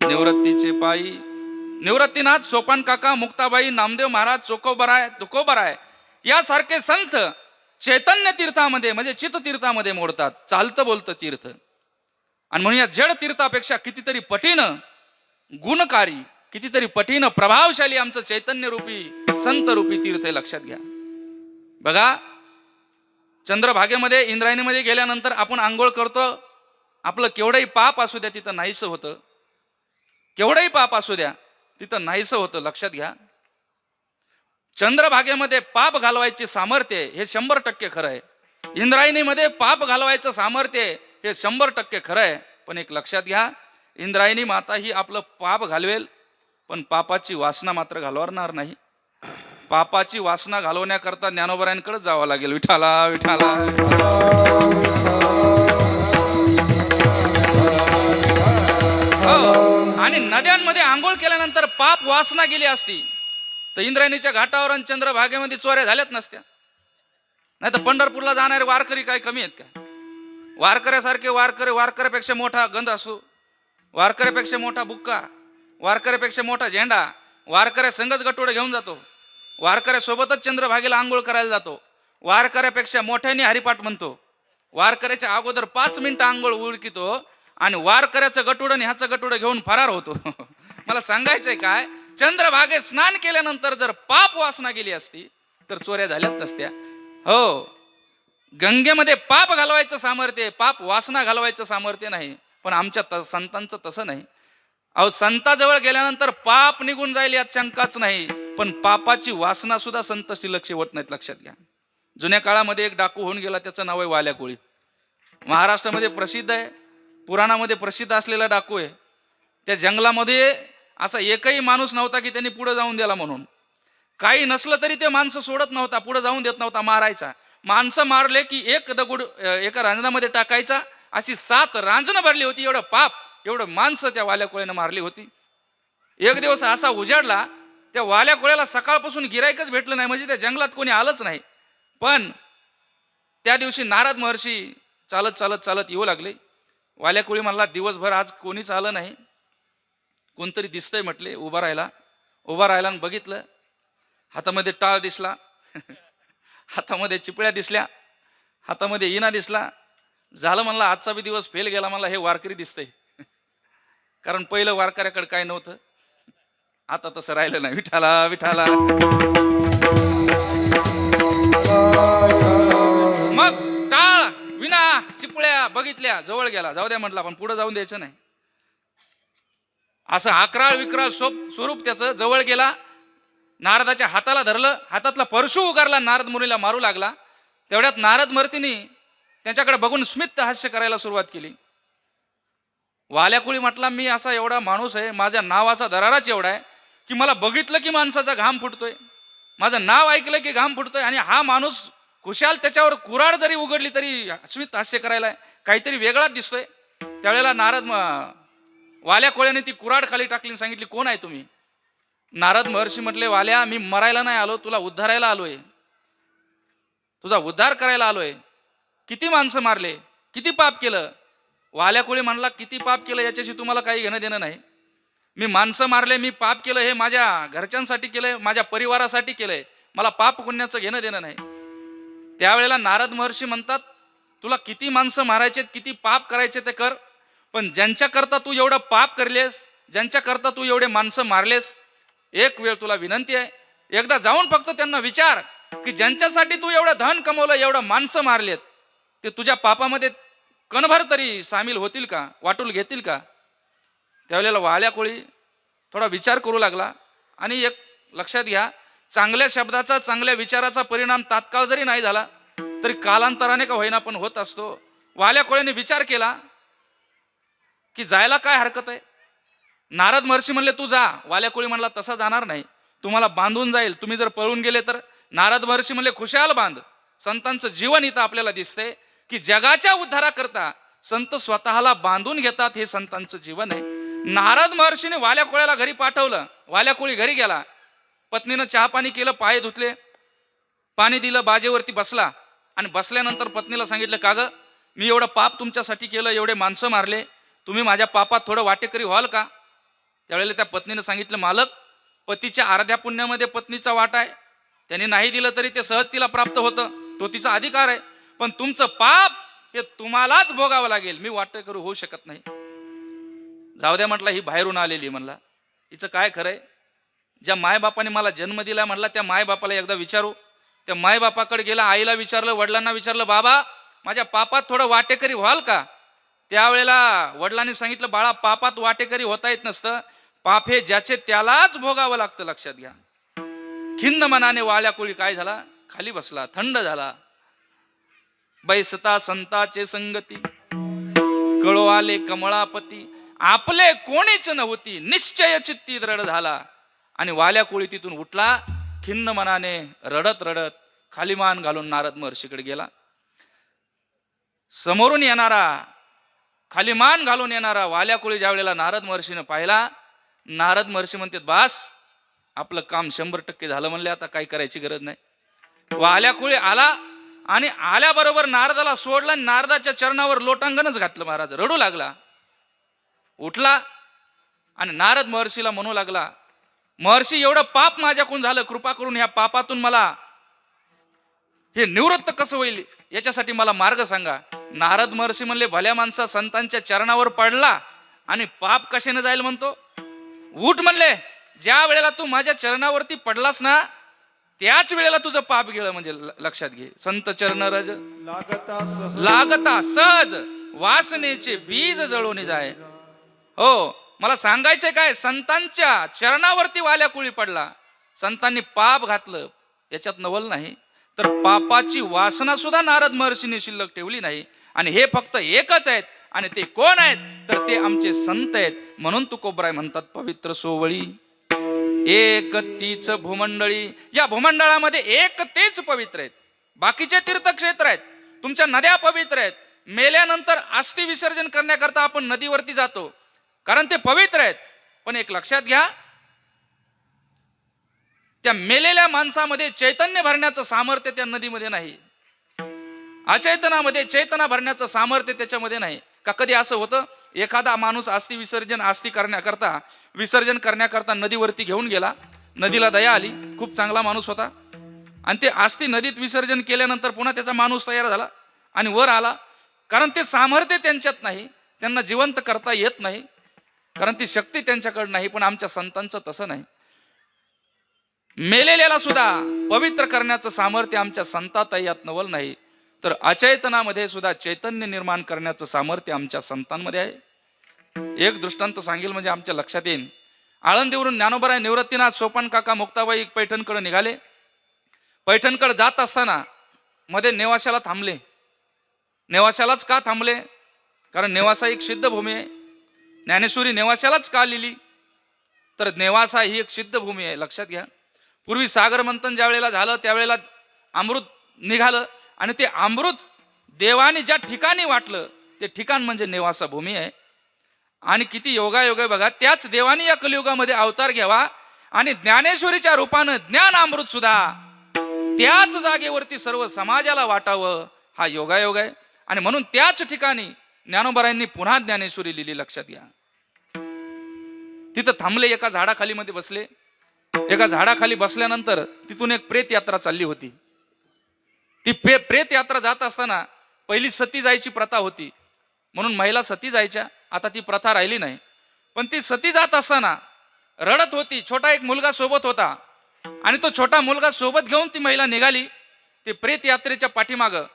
निवृत्तीचे पायी, निवृत्तीनाथ, सोपान काका, मुक्ताबाई, नामदेव महाराज, तुकोबराय यासारखे संत चैतन्य तीर्थामध्ये म्हणजे चित्ततीर्थामध्ये मोडतात. चालतं बोलतं तीर्थ. आणि म्हणून या जड तीर्थापेक्षा कितीतरी पटीनं गुणकारी, कितीतरी पटीनं प्रभावशाली आमचं चैतन्य रूपी संत रूपी तीर्थ हे लक्षात घ्या. बघा, चंद्रभागेमध्ये इंद्रायणीमध्ये गेल्यानंतर आपण आंघोळ करतो, आपलं केवढंही पाप असू द्या तिथं नाहीसं होतं. केवढंही पाप असू द्या तिथं नाहीसं होतं. लक्षात घ्या, चंद्रभागेमध्ये पाप घालवायचे सामर्थ्य हे 100% खरं आहे. इंद्रायणीमध्ये पाप घालवायचं सामर्थ्य हे 100% खरं आहे. पण एक लक्षात घ्या, इंद्रायणी माता ही आपलं पाप घालवेल, पण पापाची वासना मात्र घालवणार नाही. पापाची वासना घालवण्याकरता ज्ञानोबरायांकडे जावं लागेल. विठाला विठाला. आणि नद्यांमध्ये आंघोळ केल्यानंतर पाप वासना गेली असती तर इंद्रायणीच्या घाटावर आणि चंद्रभागेमध्ये चोऱ्या झाल्याच नसत्या. नाही तर पंढरपूरला जाणारे वारकरी काय कमी आहेत का? वारकऱ्यासारखे वारकरी, वारकऱ्यापेक्षा मोठा गंध असो, वारकऱ्यापेक्षा मोठा बुक्का, वारकऱ्यापेक्षा मोठा झेंडा, वारकऱ्या संगच गटोडे घेऊन जातो, वारकऱ्यासोबतच चंद्रभागेला आंघोळ करायला जातो, वारकऱ्यापेक्षा मोठ्याने हरिपाठ म्हणतो, वारकऱ्याच्या अगोदर 5 मिनिटं आंघोळ उरकितो आणि वारकऱ्याचं गटुडं आणि ह्याचं गटुडं घेऊन फरार होतो. मला सांगायचंय काय, चंद्रभागेत स्नान केल्यानंतर जर पाप वासना गेली असती तर चोऱ्या झाल्याच नसत्या. हो, गंगेमध्ये पाप घालवायचं सामर्थ्य, पाप वासना घालवायचं सामर्थ्य नाही. पण आमच्या संतांचं तसं नाही. अहो, संताजवळ गेल्यानंतर पाप निघून जाईल यात शंकाच नाही, पण पापाची वासना सुद्धा संत शिल्लक शेवट नाहीत. लक्षात घ्या, जुन्या काळामध्ये एक डाकू होऊन गेला, त्याचं नाव आहे वाल्या कोळी. महाराष्ट्रामध्ये प्रसिद्ध आहे, पुराणामध्ये प्रसिद्ध असलेला डाकू आहे. त्या जंगलामध्ये असा एकही माणूस नव्हता की त्यांनी पुढे जाऊन दिला म्हणून. काही नसलं तरी ते माणसं सोडत नव्हता, पुढे जाऊन देत नव्हता, मारायचा. माणसं मारले की एक दगड एका रांजणामध्ये टाकायचा. अशी 7 रांजणं भरली होती. एवढं पाप, एवढं माणसं त्या वाल्या कोळ्यानं मारली होती. एक दिवस असा उजाडला, त्या वाल्या कोळ्याला सकाळपासून गिरायकच भेटलं नाही, म्हणजे त्या जंगलात कोणी आलंच नाही. पण त्या दिवशी नारद महर्षी चालत चालत चालत येऊ लागले. वाल्या कोळी म्हणला, दिवसभर आज कोणीच आलं नाही, कोणतरी दिसतंय म्हटले. उभा राहिला आणि बघितलं, हातामध्ये टाळ दिसला, हातामध्ये चिपळ्या दिसल्या, हातामध्ये इना दिसला. झालं म्हणला, आजचा बी दिवस फेल गेला. म्हणला, हे वारकरी दिसतंय. कारण पहिलं वारकऱ्याकडे काय नव्हतं, आता तसं राहिलं नाही. विठाला विठाला. मग टाळ विना चिपळ्या बघितल्या, जवळ गेला. जाऊ द्या म्हटलं, पण पुढे जाऊन द्यायचं नाही. असं अकराळ विक्राळ स्वरूप त्याचं जवळ गेला. नारदाच्या हाताला धरलं, हातातला परशू उगारला, नारद मुनीला मारू लागला. तेवढ्यात नारद मूर्तीने त्यांच्याकडे बघून स्मित हास्य करायला सुरुवात केली. वाल्याकुळी म्हटला, मी असा एवढा माणूस आहे, माझ्या नावाचा दराराच एवढा आहे की मला बघितलं की माणसाचा घाम फुटतोय, माझं नाव ऐकलं की घाम फुटतोय. आणि हा माणूस खुशाल त्याच्यावर कुऱ्हाड जरी उघडली तरी स्मित हास्य करायला काहीतरी वेगळाच दिसतोय. त्यावेळेला वाल्या कोळ्याने ती कुऱ्हाड खाली टाकली आणि सांगितली, कोण आहे तुम्ही? नारद महर्षी म्हटले, वाल्या, मी मरायला नाही आलो, तुला उद्धारायला आलोय, तुझा उद्धार करायला आलोय. किती माणसं मारले, किती पाप केलं? वाल्या कोळी म्हणला, किती पाप केलं याच्याशी तुम्हाला काही घेणं देणं नाही. मी माणसं मारले, मी पाप केलं, हे माझ्या घरच्यांसाठी केलंय, माझ्या परिवारासाठी केलंय, मला पाप पुण्याचं घेणं देणं नाही. त्यावेळेला नारद महर्षी म्हणतात, तुला किती माणसं मारायचे, किती पाप करायचे ते कर, पण ज्यांच्याकरता तू एवढं पाप करलेस, ज्यांच्याकरता तू एवढे माणसं मारलेस, एक वेळ तुला विनंती आहे, एकदा जाऊन फक्त त्यांना विचार की ज्यांच्यासाठी तू एवढं धन कमवलं, एवढं माणसं मारलेत, ते तुझ्या पापामध्ये कणभर तरी सामील होतील का, वाटून घेतील का? त्यावेळेला वाल्या कोळी थोडा विचार करू लागला. आणि एक लक्षात घ्या, चांगल्या शब्दाचा, चांगल्या विचाराचा परिणाम तात्काळ जरी नाही झाला तरी कालांतराने का होईना पण होत असतो. वाल्या कोळ्याने विचार केला की जायला काय हरकत आहे. नारद महर्षी म्हणले, तू जा. वाल्या कोळी म्हणला, तसा जाणार नाही, तुम्हाला बांधून जाईल, तुम्ही जर पळून गेले तर. नारद महर्षी म्हणले, खुशाल बांध. संतांचं जीवन इथं आपल्याला दिसतंय की जगाच्या उद्धाराकरता संत स्वतःला बांधून घेतात, हे संतांचं जीवन आहे. नारद महर्षीने वाल्या कोळ्याला घरी पाठवलं. वाल्या कोळी घरी गेला, पत्नीनं चहा पाणी केलं, पाय धुतले, पाणी दिलं, बाजेवरती बसला. आणि बसल्यानंतर पत्नीला सांगितलं, का ग, मी एवढं पाप तुमच्यासाठी केलं, एवढे माणसं मारले, तुम्ही माझ्या पापात थोडं वाटेकरी व्हाल का? त्यावेळेला त्या पत्नीनं सांगितलं, मालक, पतीच्या अर्ध्या पुण्यामध्ये पत्नीचा वाटा आहे, त्यांनी नाही दिलं तरी ते सहज तिला प्राप्त होतं, तो तिचा अधिकार आहे. पण तुमचं पाप हे तुम्हालाच भोगावं लागेल. मी वाटेकरू होऊ शकत नाही. जाऊ द्या म्हटलं, ही बाहेरून आलेली म्हणला, हिचं काय खरंय. ज्या मायबापाने मला जन्म दिला म्हणला, त्या मायबापाला एकदा विचारू. त्या मायबापाकडे गेला, आईला विचारलं, वडिलांना विचारलं, बाबा माझ्या पापात थोडं वाटेकरी व्हाल का. त्यावेळेला वडिलांनी सांगितलं, बाळा पापात वाटेकरी होता येत नसतं, पाप हे ज्याचे त्यालाच भोगावं लागतं, लक्षात घ्या. खिन्न मनाने वाळ्या कोळी काय झाला, खाली बसला, थंड झाला. बैसता संताचे संगती, कळो आले कमळापती, आपले कोणीच नव्हती, निश्चय चित्ती दृढ झाला. आणि वाल्या कोळी तिथून उठला, खिन्न मनाने रडत रडत खाली मान घालून नारद महर्षीकडे गेला. समोरून येणारा, खाली मान घालून येणारा वाल्या कोळी ज्या वेळेला नारद महर्षीनं पाहिला, नारद महर्षी म्हणतात, बास आपलं काम 100% झालं म्हणले, आता काही करायची गरज नाही. वाल्या कोळी आला आणि आल्याबरोबर नारदाला सोडला, नारदाच्या चरणावर लोटांगणच घातलं. महाराज रडू लागला, उठला आणि नारद महर्षीला म्हणू लागला, महर्षी एवढं पाप माझ्याकडून झालं, कृपा करून ह्या पापातून मला हे निवृत्त कसं होईल, याच्यासाठी मला मार्ग सांगा. नारद महर्षी म्हणले, भल्या माणसा संतांच्या चरणावर पडला आणि पाप कशाने जाईल म्हणतो. उठ म्हणले, ज्या वेळेला तू माझ्या चरणावरती पडलास ना, त्याच वेळेला तुझं पाप गेलं. म्हणजे लक्षात घे, संत चरण रज लागता सहज वासनेचे बीज जळून जाय. हो, मला सांगायचंय काय, संतांच्या चरणावरती वाल्या कुळी पडला, संतांनी पाप घातलं, याच्यात नवल नाही. तर पापाची वासना सुद्धा नारद महर्षीने शिल्लक ठेवली नाही. आणि हे फक्त एकच आहेत, आणि ते कोण आहेत, तर ते आमचे संत आहेत. म्हणून तुकोबराय म्हणतात, पवित्र सोवळी एक तीच भूमंडळी. या भूमंडळामध्ये एक तेच पवित्र आहेत. बाकीचे तीर्थक्षेत्र आहेत, तुमच्या नद्या पवित्र आहेत. मेल्यानंतर अस्थि विसर्जन करण्याकरता आपण नदीवरती जातो, कारण ते पवित्र आहेत. पण एक लक्षात घ्या, त्या मेलेल्या माणसामध्ये चैतन्य भरण्याचं सामर्थ्य त्या नदीमध्ये नाही. अचैतनामध्ये चैतना भरण्याचं सामर्थ्य त्याच्यामध्ये नाही. का कधी असं होतं, एखादा माणूस अस्थि विसर्जन करण्याकरता नदीवरती घेऊन गेला, नदीला दया आली, खूप चांगला माणूस होता, आणि ते अस्थि नदीत विसर्जन केल्यानंतर पुन्हा त्याचा माणूस तयार झाला आणि वर आला. कारण ते सामर्थ्य त्यांच्यात नाही, त्यांना जिवंत करता येत नाही, कारण ती शक्ती त्यांच्याकडे नाही. पण आमच्या संतांचं तसं नाही. मेलेल्याला सुद्धा पवित्र करण्याचं सामर्थ्य आमच्या संतात यात नवल नाही. तर अचैतनामध्ये सुद्धा चैतन्य निर्माण करण्याचं सामर्थ्य आमच्या संतांमध्ये आहे. एक दृष्टांत सांगेल म्हणजे आमच्या लक्षात येईल. आळंदीवरून ज्ञानोबराय निवृत्तीनाथ सोपान काका मुक्ताबाई पैठणकडे निघाले. पैठणकडे जात असताना मध्ये नेवाशाला थांबले. नेवाशालाच का थांबले, कारण नेवासा एक सिद्ध भूमी आहे. ज्ञानेश्वरी नेवाशालाच का लिहिली, तर नेवासा ही एक सिद्ध भूमी आहे, लक्षात घ्या. पूर्वी सागर मंथन ज्या वेळेला झालं, त्यावेळेला अमृत निघालं, आणि ते अमृत देवाने ज्या ठिकाणी वाटलं, ते ठिकाण म्हणजे नेवासा भूमी आहे. आणि किती योगायोग आहे बघा, त्याच देवाने या कलियुगामध्ये अवतार घ्यावा आणि ज्ञानेश्वरीच्या रूपानं ज्ञान अमृत सुद्धा त्याच जागेवरती सर्व समाजाला वाटावं, हा योगायोग आहे. आणि म्हणून त्याच ठिकाणी ज्ञानोबरायांनी पुन्हा ज्ञानेश्वरी लिहिली, लक्षात घ्या. तिथं थांबले, एका झाडाखाली मध्ये बसले. एका झाडाखाली बसल्यानंतर तिथून एक प्रेत यात्रा चालली होती. ती प्रेत यात्रा जात असताना पहिली सती जायची प्रथा होती, म्हणून महिला सती जायच्या. आता ती प्रथा राहिली नाही. पण ती सती जात असताना रडत होती. छोटा एक मुलगा सोबत होता, आणि तो छोटा मुलगा सोबत घेऊन ती महिला निघाली ते प्रेत यात्रेच्या पाठीमागं.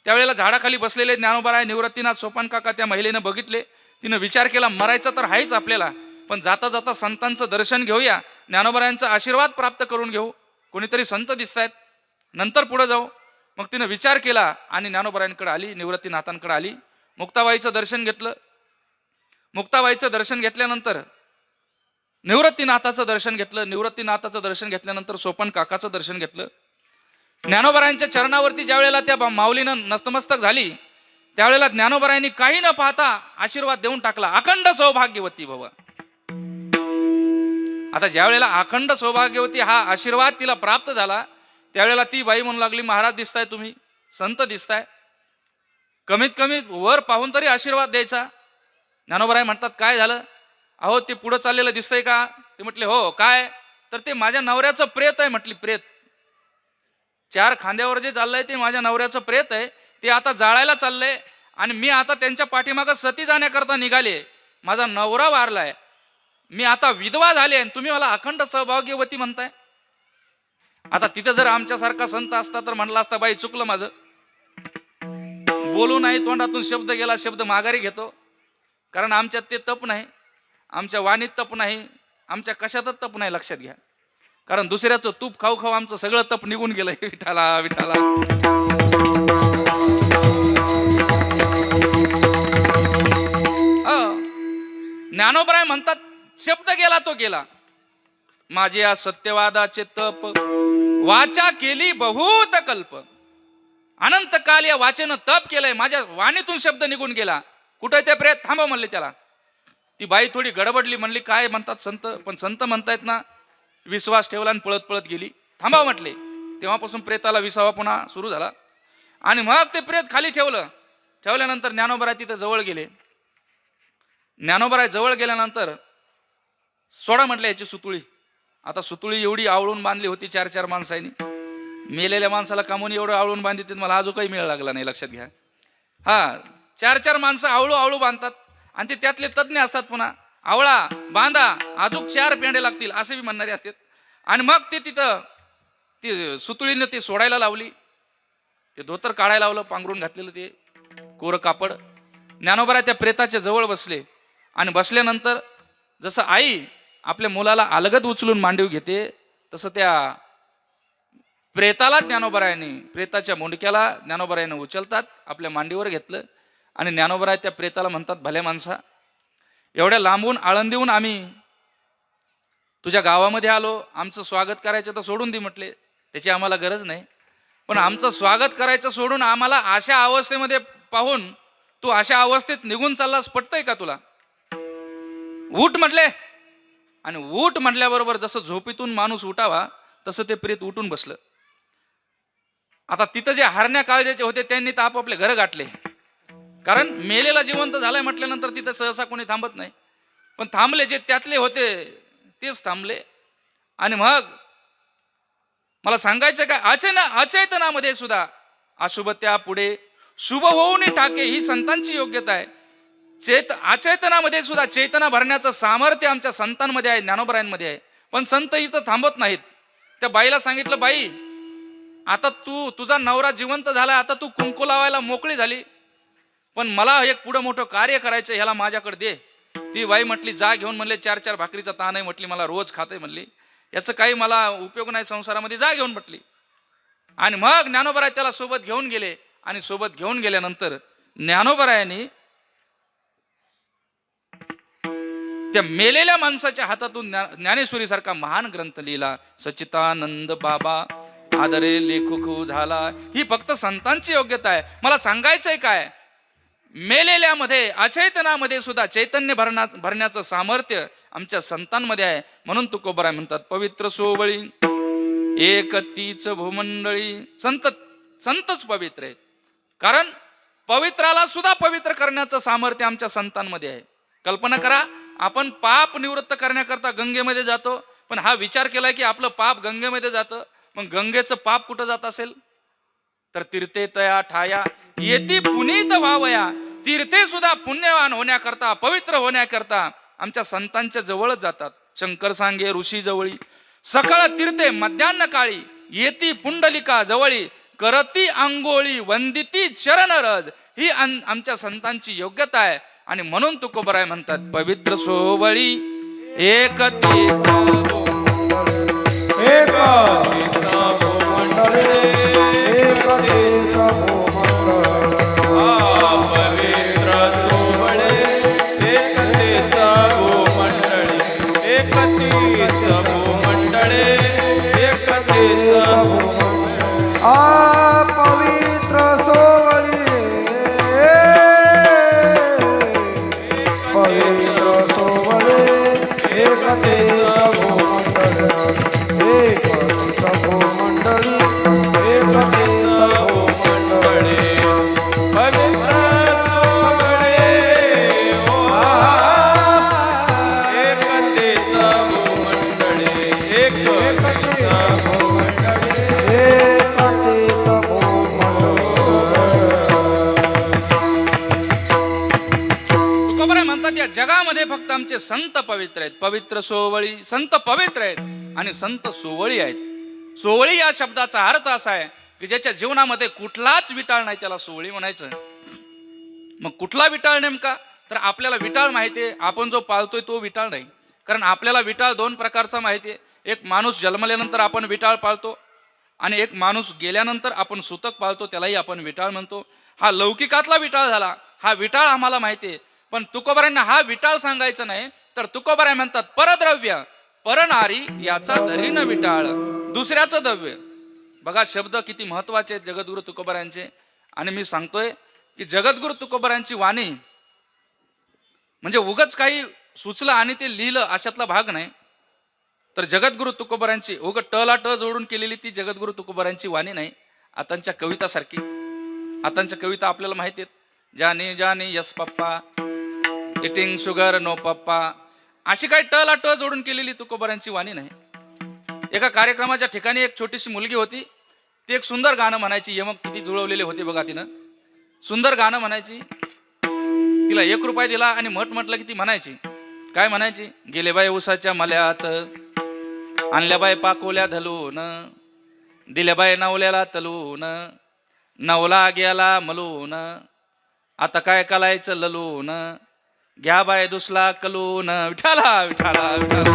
त्यावेळेला झाडाखाली बसलेले ज्ञानोबराय निवृत्तीनाथ सोपान काका त्या महिलेनं बघितले. तिनं विचार केला, मरायचं तर आहेच आपल्याला, पण जाता जाता संतांचं दर्शन घेऊया, ज्ञानोबरायांचा आशीर्वाद प्राप्त करून घेऊ. कोणीतरी संत दिसत आहेत, नंतर पुढे जाऊ. मग तिनं विचार केला आणि ज्ञानोबरायांकडे आली, निवृत्तीनाथांकडे आली. मुक्ताबाईचं दर्शन घेतलं. मुक्ताबाईचं दर्शन घेतल्यानंतर निवृत्तीनाथाचं दर्शन घेतलं. निवृत्तीनाथाचं दर्शन घेतल्यानंतर सोपान काकाचं दर्शन घेतलं. ज्ञानोबरायांच्या चरणावरती ज्या वेळेला त्या माऊलीनं नतमस्तक झाली, त्यावेळेला ज्ञानोबरायांनी काही न पाहता आशीर्वाद देऊन टाकला, अखंड सौभाग्यवती भव. आता ज्या वेळेला अखंड सौभाग्यवती हा आशीर्वाद तिला प्राप्त झाला, त्यावेळेला ती बाई म्हणू लागली, महाराज दिसताय, तुम्ही संत दिसताय, कमीत कमी वर पाहून तरी आशीर्वाद द्यायचा. ज्ञानोबराय म्हणतात, काय झालं? अहो ते पुढं चाललेलं दिसतंय का? ते म्हटले, हो. काय? तर ते माझ्या नवऱ्याचं प्रेत आहे. म्हटली, प्रेत? 4 खांद्यावर जे चाललंय ते माझ्या नवऱ्याचं प्रेत आहे, ते आता जाळायला चाललंय आणि मी आता त्यांच्या पाठीमागं सती जाण्याकरता निघाले. माझा नवरा वारलाय, मी आता विधवा झाले आणि तुम्ही मला अखंड सौभाग्यवती म्हणताय. आता तिथं जर आमच्यासारखा संत असता तर म्हणला असता बाई चुकलं माझं, बोलू नाही, तोंडातून शब्द गेला शब्द माघारी घेतो. कारण आमच्यात ते तप नाही, आमच्या वाणीत तप नाही, आमच्या कशातच तप नाही, लक्षात घ्या. कारण दुसऱ्याचं तूप खाऊ खाऊ आमचं सगळं तप निघून गेलंय. विठाला विठाला. ज्ञानोबराय म्हणतात शब्द गेला तो गेला. माझे या सत्यवादाचे तप वाचा केली बहुत कल्प. अनंत काल या वाचेनं तप केलंय, माझ्या वाणीतून शब्द निघून गेला. कुठे ते प्रेत, थांबा म्हणले त्याला. ती बाई थोडी गडबडली, म्हणली काय म्हणतात संत, पण संत म्हणतायत ना. विश्वास ठेवला आणि पळत पळत गेली. थांबा म्हटले. तेव्हापासून प्रेताला विसावा पुन्हा सुरू झाला आणि मग ते प्रेत खाली ठेवलं. ठेवल्यानंतर ज्ञानोबराय तिथं जवळ गेले. ज्ञानोबराय जवळ गेल्यानंतर सोडा म्हटलं याची सुतुळी. आता सुतुळी एवढी आवळून बांधली होती 4-4 माणसांनी. मेलेल्या माणसाला कामून एवढं आवळून बांधली, मला अजून काही मेळ लागला नाही, लक्षात घ्या. 4-4 माणसं आवळू आवळू बांधतात आणि ते त्यातले तज्ञ असतात. पुन्हा आवळा बांधा, अजून 4 पेंडे लागतील असे बी म्हणणारे असतात. आणि मग ते तिथं ती सुतुळीने ते सोडायला लावली. ते धोतर काढायला लावलं, पांघरून घातलेलं ते कोरं कापड. ज्ञानोबराय त्या प्रेताच्या जवळ बसले आणि बसल्यानंतर जसं आई आपल्या मुलाला अलगद उचलून मांडीव घेते, तसं त्या प्रेताला ज्ञानोबरायाने, प्रेताच्या मुंडक्याला ज्ञानोबरायाने उचलतात, आपल्या मांडीवर घेतलं. आणि ज्ञानोबराय त्या प्रेताला म्हणतात, भल्या माणसा, एवढ्या लांबून आळंदीहून आम्ही तुझ्या गावामध्ये आलो, आमचं स्वागत करायचं तर सोडून दे म्हटले, त्याची आम्हाला गरज नाही. पण आमचं स्वागत करायचं सोडून आम्हाला अशा अवस्थेमध्ये पाहून तू अशा अवस्थेत निघून चाललास, पटतंय का तुला? उठ म्हटले. आणि उठ म्हटल्याबरोबर जसं झोपेतून माणूस उठावा तसं ते प्रेत उठून बसलं. आता तिथं जे हरण्या काळजाचे होते त्यांनी तर आपापले घर गाठले. कारण मेलेला जिवंत झालाय म्हटल्यानंतर तिथं सहसा कोणी थांबत नाही. पण थांबले, जे त्यातले होते तेच थांबले. आणि मग मला सांगायचं काय, अचेतनामध्ये सुद्धा अशुभ त्या पुढे शुभ होऊन टाके, ही संतांची योग्यता आहे. अचेतनामध्ये सुद्धा चेतना भरण्याचं सामर्थ्य आमच्या संतांमध्ये आहे, ज्ञानोबरायांमध्ये आहे. पण संत इथं थांबत नाहीत. त्या बाईला सांगितलं, बाई आता तुझा नवरा जिवंत झाला, आता तू कुंकू लावायला मोकळी झाली, पण मला एक पुढं मोठं कार्य करायचं, ह्याला माझ्याकडे दे. ती बाई म्हटली, जा घेऊन. म्हणले 4-4 भाकरीचा ताण आहे म्हटली, मला रोज खाते म्हणली, याचं काही मला उपयोग नाही संसारामध्ये, जा घेऊन म्हटली. आणि मग ज्ञानोबराय त्याला सोबत घेऊन गेले. आणि सोबत घेऊन गेल्यानंतर ज्ञानोबरायांनी त्या मेलेल्या माणसाच्या हातातून ज्ञानेश्वरी सारखा महान ग्रंथ लिहिला. सच्चिदानंद बाबा आदरे लेखक झाला. ही फक्त संतांची योग्यता आहे. मला सांगायचंय काय, मेलेल्यामध्ये अचैतनामध्ये सुद्धा चैतन्य भरण्याचं सामर्थ्य आमच्या संतांमध्ये आहे. म्हणून तुकोबराय म्हणतात, पवित्र सोवळी एकतीच भूमंडळी. संतच पवित्र आहेत. कारण पवित्राला सुद्धा पवित्र करण्याचं सामर्थ्य आमच्या संतांमध्ये आहे. कल्पना करा, आपण पाप निवृत्त करण्याकरता गंगेमध्ये जातो, पण हा विचार केलाय की आपलं पाप गंगेमध्ये जातं. मग गंगेचं पाप कुठं जात असेल तर तीर्थे तया ठाया येती पुनीत व्हावया. तीर्थे सुद्धा पुण्यवान होण्याकरता, पवित्र होण्याकरता आमच्या संतांच्या जवळच जातात. शंकर सांगे ऋषी जवळी सकाळ तीर्थे मध्यान्ह काळी येती पुंडलिका जवळी करती अंगोळी वंदिती चरण रज. ही आमच्या संतांची योग्यता आहे. आणि म्हणून तुकोबराय म्हणतात, पवित्र सोवळी एकतीच मंडळी जगामध्ये फक्त आमचे संत पवित्र आहेत. पवित्र सोवळी, संत पवित्र आहेत आणि संत सोवळी आहेत. सोवळी या शब्दाचा अर्थ असा आहे की ज्याच्या जीवनामध्ये कुठलाच विटाळ नाही त्याला सोवळी म्हणायचं. मग कुठला विटाळ नेमका? तर आपल्याला विटाळ माहिती आहे, आपण जो पाळतोय तो विटाळ नाही. कारण आपल्याला विटाळ दोन प्रकारचा माहिती आहे. एक माणूस जन्मल्यानंतर आपण विटाळ पाळतो आणि एक माणूस गेल्यानंतर आपण सुतक पाळतो, त्यालाही आपण विटाळ म्हणतो. हा लौकिकातला विटाळ झाला. हा विटाळ आम्हाला माहिती आहे. पण तुकोबारांना हा विटाळ सांगायचं नाही, तर तुकोबाराय म्हणतात परद्रव्य परनारी याचा धरीन विटाळ, दुसऱ्याचं द्रव्य. बघा शब्द किती महत्वाचे आहेत जगद्गुरु तुकोबारायांचे. आणि मी सांगतोय की जगद्गुरु तुकोबारायांची वाणी म्हणजे उगच काही सुचलं आणि ते लिहिलं अशातला भाग नाही. तर जगद्गुरु तुकोबारायांची उगत टला ट जोडून केलेली ती जगद्गुरु तुकोबारायांची वाणी नाही. आतांच्या कवितासारखी. आतांच्या कविता आपल्याला माहिती आहेत. जाने जाने यस पप्पा, इटिंग शुगर नो पप्पा, अशी काही टला ट जोडून केलेली तुकोबारायांची वाणी नाही. एका कार्यक्रमाच्या ठिकाणी एक छोटीशी मुलगी होती. ती एक सुंदर गाणं म्हणायची. यमक किती जुळवलेले होते बघा तिनं. सुंदर गाणं म्हणायची. तिला 1 रुपया दिला आणि म्हटलं की ती म्हणायची. काय म्हणायची? गेले बाय उसाच्या मल्यात, आणल्या बाय पाकोल्या धलून, दिल्या बाय नवल्याला तलून, नवला गेला मलून, आता काय कलायचं ललून, घ्या बाय दुसला कलून. विठाला विठाला विठाला.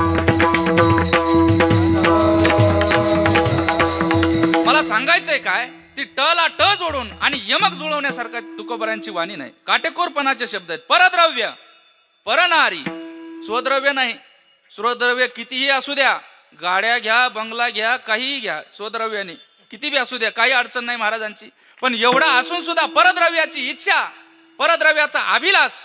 मला सांगायचंय काय, ती टला ट जोडून आणि यमक जुळवण्यासारखा तुकोबारायांची वाणी नाही. काटेकोरपणाचे शब्द आहेत. परद्रव्य परनारी, स्वद्रव्य नाही. स्वद्रव्य कितीही असू द्या, गाड्या घ्या, बंगला घ्या, काहीही घ्या, स्वद्रव्याने किती बी असू द्या, काही अडचण नाही महाराजांची. पण एवढा असून सुद्धा परद्रव्याची इच्छा, परद्रव्याचा अभिलाष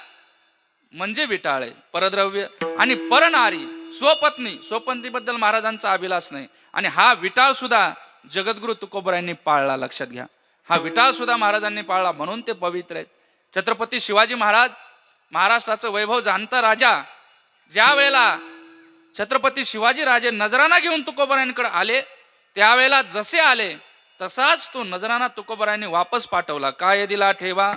म्हणजे विटाळ आहे. परद्रव्य आणि परनारी, स्वपत्नी, स्वपत्नीबद्दल महाराजांचा अभिलाष नाही. आणि हा विटाळ सुद्धा जगद्गुरु तुकोबारायांनी पाळला. लक्षात घ्या, हा विटाळ सुद्धा महाराजांनी पाळला, म्हणून ते पवित्र आहेत. छत्रपती शिवाजी महाराज, महाराष्ट्राचं वैभव जाणता राजा, ज्या वेळेला छत्रपती शिवाजी राजे नजराणा घेऊन तुकोबारायांकडे आले, त्यावेळेला जसे आले तसाच तो नजराणा तुकोबारायांनी वापस पाठवला. काय दिला ठेवा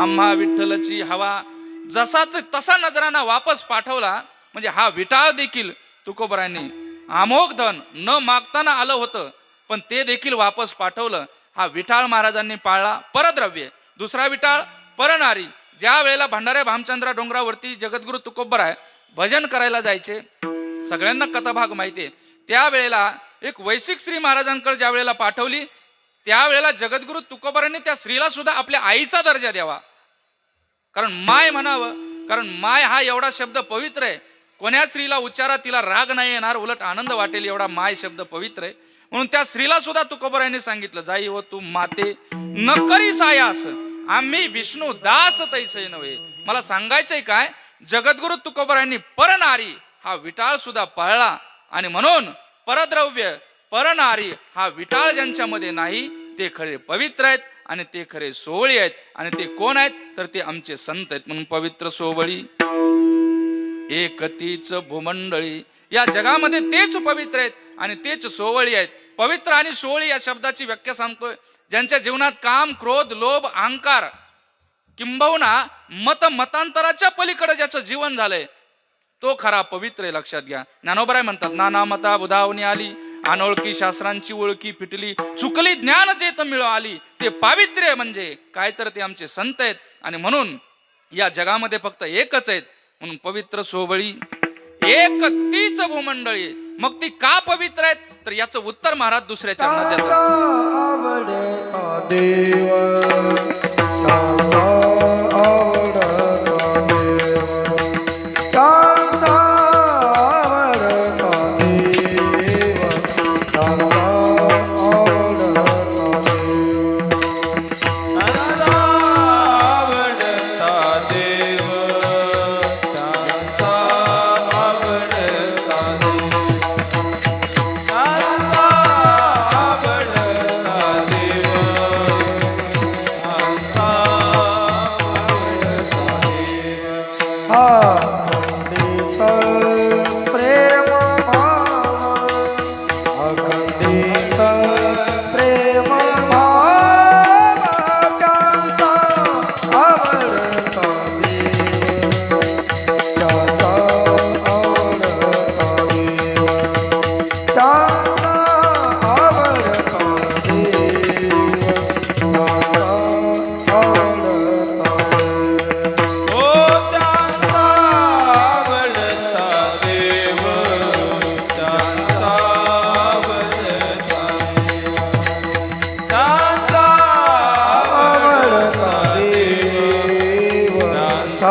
आम्हा विठ्ठलची हवा, जसा तसा नजराणा वापस पाठवला. म्हणजे हा विटाळ देखील तुकोबारायांनी अमोघ धन न मागताना आलं होतं, पण ते देखील वापस पाठवलं. हा विठाळ महाराजांनी पाळला. परद्रव्य. दुसरा विटाळ परनारी. ज्या वेळेला भंडाऱ्या भामचंद्रा डोंगरावरती जगद्गुरु तुकोबाराय भजन करायला जायचे, सगळ्यांना कथाभाग माहिती आहे. त्यावेळेला एक वैशिक स्त्री महाराजांकडे ज्या वेळेला पाठवली, त्यावेळेला जगद्गुरु तुकोबारायांनी त्या स्त्रीला सुद्धा आपल्या आईचा दर्जा द्यावा. कारण माय म्हणावं, कारण माय हा एवढा शब्द पवित्र आहे. कोण्या स्त्रीला उच्चारा तिला राग नाही येणार, उलट आनंद वाटेल, एवढा माय शब्द पवित्र आहे. म्हणून त्या स्त्रीला सुद्धा तुकोबारायांनी सांगितलं, जाई व तू माते न करी सायास, आम्ही विष्णू दास तैसे नव्हे. मला सांगायचंय काय, जगद्गुरु तुकोबारायांनी परनारी हा विटाळ सुद्धा पाळला. आणि म्हणून परद्रव्य परनारी हा विटाळ ज्यांच्यामध्ये नाही ते खरे पवित्र आहेत आणि ते खरे सोवळी आहेत. आणि ते कोण आहेत? तर ते आमचे संत आहेत. म्हणून पवित्र सोवळी एकतीच भूमंडळी, या जगामध्ये तेच पवित्र आहेत आणि तेच सोवळी आहेत. पवित्र आणि सोवळी या शब्दाची व्याख्या सांगतोय. ज्यांच्या जीवनात काम, क्रोध, लोभ, अहंकार किंबहुना मतांतराच्या पलीकडे ज्याचं जीवन झालंय तो खरा पवित्र आहे. लक्षात घ्या. ज्ञानोबराय म्हणतात, नाना मता बुधावणी आली, अनोळखी शास्त्रांची ओळखी फिटली, चुकली ज्ञान जेत मिळो आली. ते पावित्र्य म्हणजे काय, तर ते आमचे संत आहेत. आणि म्हणून या जगामध्ये फक्त एकच आहेत. म्हणून पवित्र सोवळी एक तीच भूमंडळी. मग ती का पवित्र आहेत, तर याचं उत्तर महाराज दुसऱ्या चरणात देतात. आवडता देव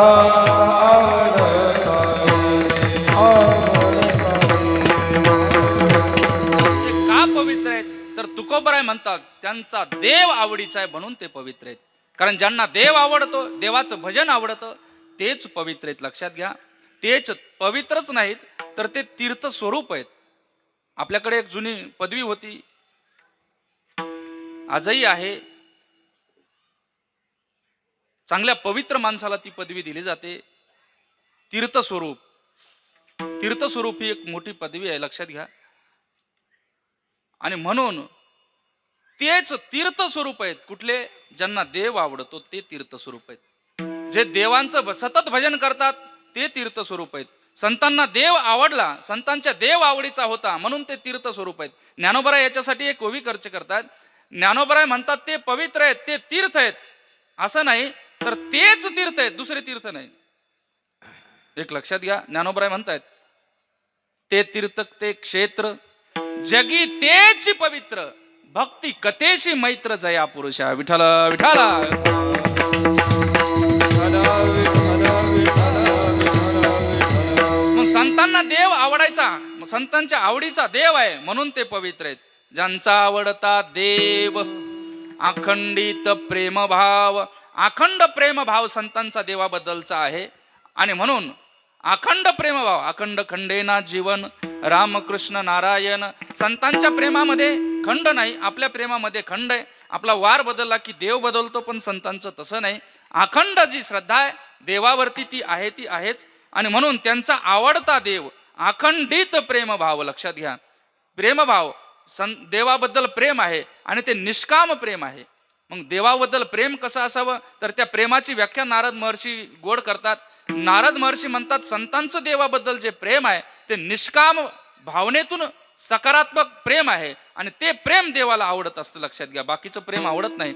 ते का पवित्र आहेत तर तुकोबराय म्हणतात त्यांचा देव आवडीचा आहे म्हणून ते पवित्र आहेत. कारण ज्यांना देव आवडतो, देवाचं भजन आवडतं, तेच पवित्र आहेत. लक्षात घ्या, तेच पवित्रच नाहीत तर ते तीर्थ स्वरूप आहेत. आपल्याकडे एक जुनी पदवी होती, आजही आहे. चांगल्या पवित्र माणसाला ती पदवी दिली जाते, तीर्थस्वरूप. तीर्थस्वरूप ही एक मोठी पदवी आहे, लक्षात घ्या. आणि म्हणून तेच तीर्थस्वरूप आहेत. कुठले? ज्यांना देव आवडतो ते तीर्थस्वरूप आहेत. जे देवांचं सतत भजन करतात ते तीर्थस्वरूप आहेत. संतांना देव आवडला, संतांच्या देव आवडीचा होता म्हणून ते तीर्थस्वरूप आहेत. ज्ञानोबराय याच्यासाठी एक ओवी खर्च करतात. ज्ञानोबराय म्हणतात ते पवित्र आहेत, ते तीर्थ आहेत. असं नाही तर तेच तीर्थ आहेत, दुसरे तीर्थ नाही. एक लक्षात घ्या, ज्ञानोबराय म्हणतायत ते तीर्थ ते क्षेत्र जगी तेच पवित्र, भक्ती कथेशी मैत्र जया पुरुषा. विठ्ठल विठ्ठला. मग संतांना देव आवडायचा, संतांच्या आवडीचा देव आहे म्हणून ते पवित्र आहेत. ज्यांचा आवडता देव अखंडित प्रेमभाव, अखंड प्रेमभाव संतांचा देवाबद्दलचा आहे. आणि म्हणून अखंड प्रेमभाव, अखंड खंडेना जीवन रामकृष्ण नारायण. संतांच्या प्रेमामध्ये खंड नाही, आपल्या प्रेमामध्ये खंड आहे. आपला वार बदलला की देव बदलतो, पण संतांचं तसं नाही. अखंड जी श्रद्धा आहे देवावरती ती आहे, ती आहेच. आणि म्हणून त्यांचा आवडता देव अखंडित प्रेमभाव. लक्षात घ्या, प्रेमभाव देवाबद्दल प्रेम आहे आणि ते निष्काम प्रेम आहे. मग देवाबद्दल प्रेम कसं असावं तर त्या प्रेमाची व्याख्या नारद महर्षी गोड करतात. नारद महर्षी म्हणतात संतांचं देवाबद्दल जे प्रेम आहे ते निष्काम भावनेतून सकारात्मक प्रेम आहे आणि ते प्रेम देवाला आवडत असतं. लक्षात घ्या, बाकीचं प्रेम आवडत नाही.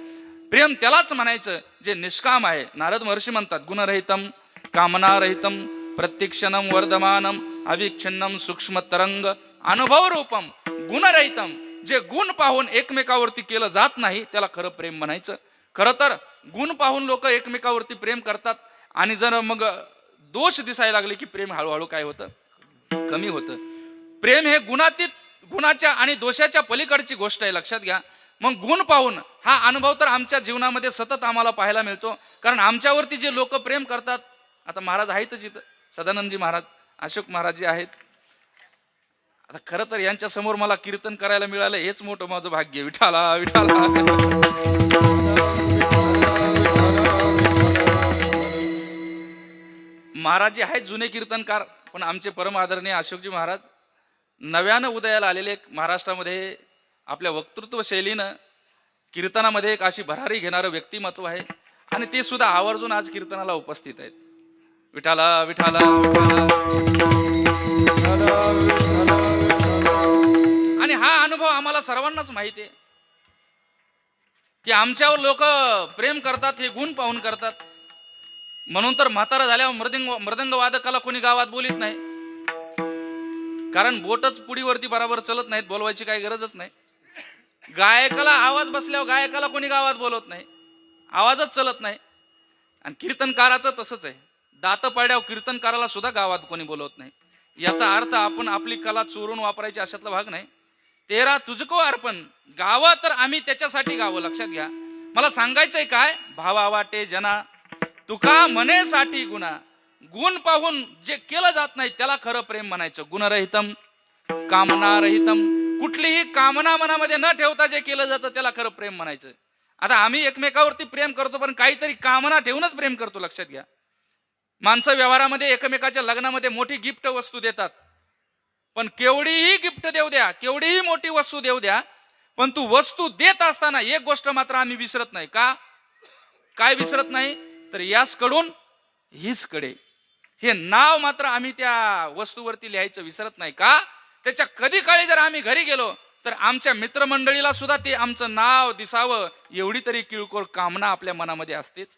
प्रेम त्यालाच म्हणायचं जे निष्काम आहे. नारद महर्षी म्हणतात गुणरहितम कामनारहितम प्रत्यक्षणम वर्धमानम अविच्छिन्नम सूक्ष्म तरंग अनुभव रूपम गुणरहितम. जे गुण पाहून एकमेकावरती केलं जात नाही त्याला खरं प्रेम म्हणायचं. खरं तर गुण पाहून लोक एकमेकावरती प्रेम करतात आणि जर मग दोष दिसायला लागले की प्रेम हळूहळू काय होतं, कमी होतं. प्रेम हे गुणातीत, गुणाच्या आणि दोषाच्या पलीकडची गोष्ट आहे. लक्षात घ्या, मग गुण पाहून हा अनुभव तर आमच्या जीवनामध्ये सतत आम्हाला पाहायला मिळतो. कारण आमच्यावरती जे लोक प्रेम करतात, आता महाराज आहेतच इथं, सदानंदजी महाराज, अशोक महाराज जे आहेत. आता खरं तर यांच्या समोर मला कीर्तन करायला मिळालं हेच मोठं माझं भाग्य. विठाला विठाला. महाराज जे आहेत जुने कीर्तनकार, पण आमचे परम आदरणीय अशोकजी महाराज नव्यानं उदयाला आलेले एक महाराष्ट्रामध्ये आपल्या वक्तृत्व शैलीनं कीर्तनामध्ये एक अशी भरारी घेणारं व्यक्तिमत्व आहे आणि ते सुद्धा आवर्जून आज कीर्तनाला उपस्थित आहेत. विठाला विठाला विठाला. आणि हा अनुभव आम्हाला सर्वांनाच माहिती आहे की आमच्यावर लोक प्रेम करतात हे गुण पाहून करतात. म्हणून तर म्हातारा झाल्यावर मृदंग वादकाला कोणी गावात बोलित नाही, कारण बोटच पुडीवरती बराबर चलत नाहीत, बोलवायची काही गरजच नाही. गायकाला आवाज बसल्यावर गायकाला कोणी गावात बोलवत नाही, आवाजच चलत नाही. आणि कीर्तनकाराचं तसंच आहे, दात पडल्यावर कीर्तनकाराला सुद्धा गावात कोणी बोलवत नाही. याचा अर्थ आपण आपली कला चोरून वापरायची अशातला भाग नाही. तेरा तुझको अर्पण, गावं तर आम्ही त्याच्यासाठी गावं. लक्षात घ्या, मला सांगायचंय काय, भावा वाटे जना तुका मनेसाठी गुणा. गुण पाहून जे केलं जात नाही त्याला खरं प्रेम म्हणायचं. गुणरहितम कामनारहितम, कुठलीही कामना मनामध्ये न ठेवता जे केलं जातं त्याला खरं प्रेम म्हणायचं. आता आम्ही एकमेकावरती प्रेम करतो पण काहीतरी कामना ठेवूनच प्रेम करतो. लक्षात घ्या, माणसं व्यवहारामध्ये एकमेकाच्या लग्नामध्ये मोठी गिफ्ट वस्तू देतात, पण केवढीही गिफ्ट देऊ द्या, केवढीही मोठी वस्तू देऊ द्या, पण तू वस्तू देत असताना एक गोष्ट मात्र आम्ही विसरत नाही. का काय विसरत नाही तर याचकडून हीचकडे हे नाव मात्र आम्ही त्या वस्तूवरती लिहायचं विसरत नाही. का त्याच्या कधी काळी जर आम्ही घरी गेलो तर आमच्या मित्रमंडळीला सुद्धा ते आमचं नाव दिसावं एवढी तरी किळकोर कामना आपल्या मनामध्ये असतेच.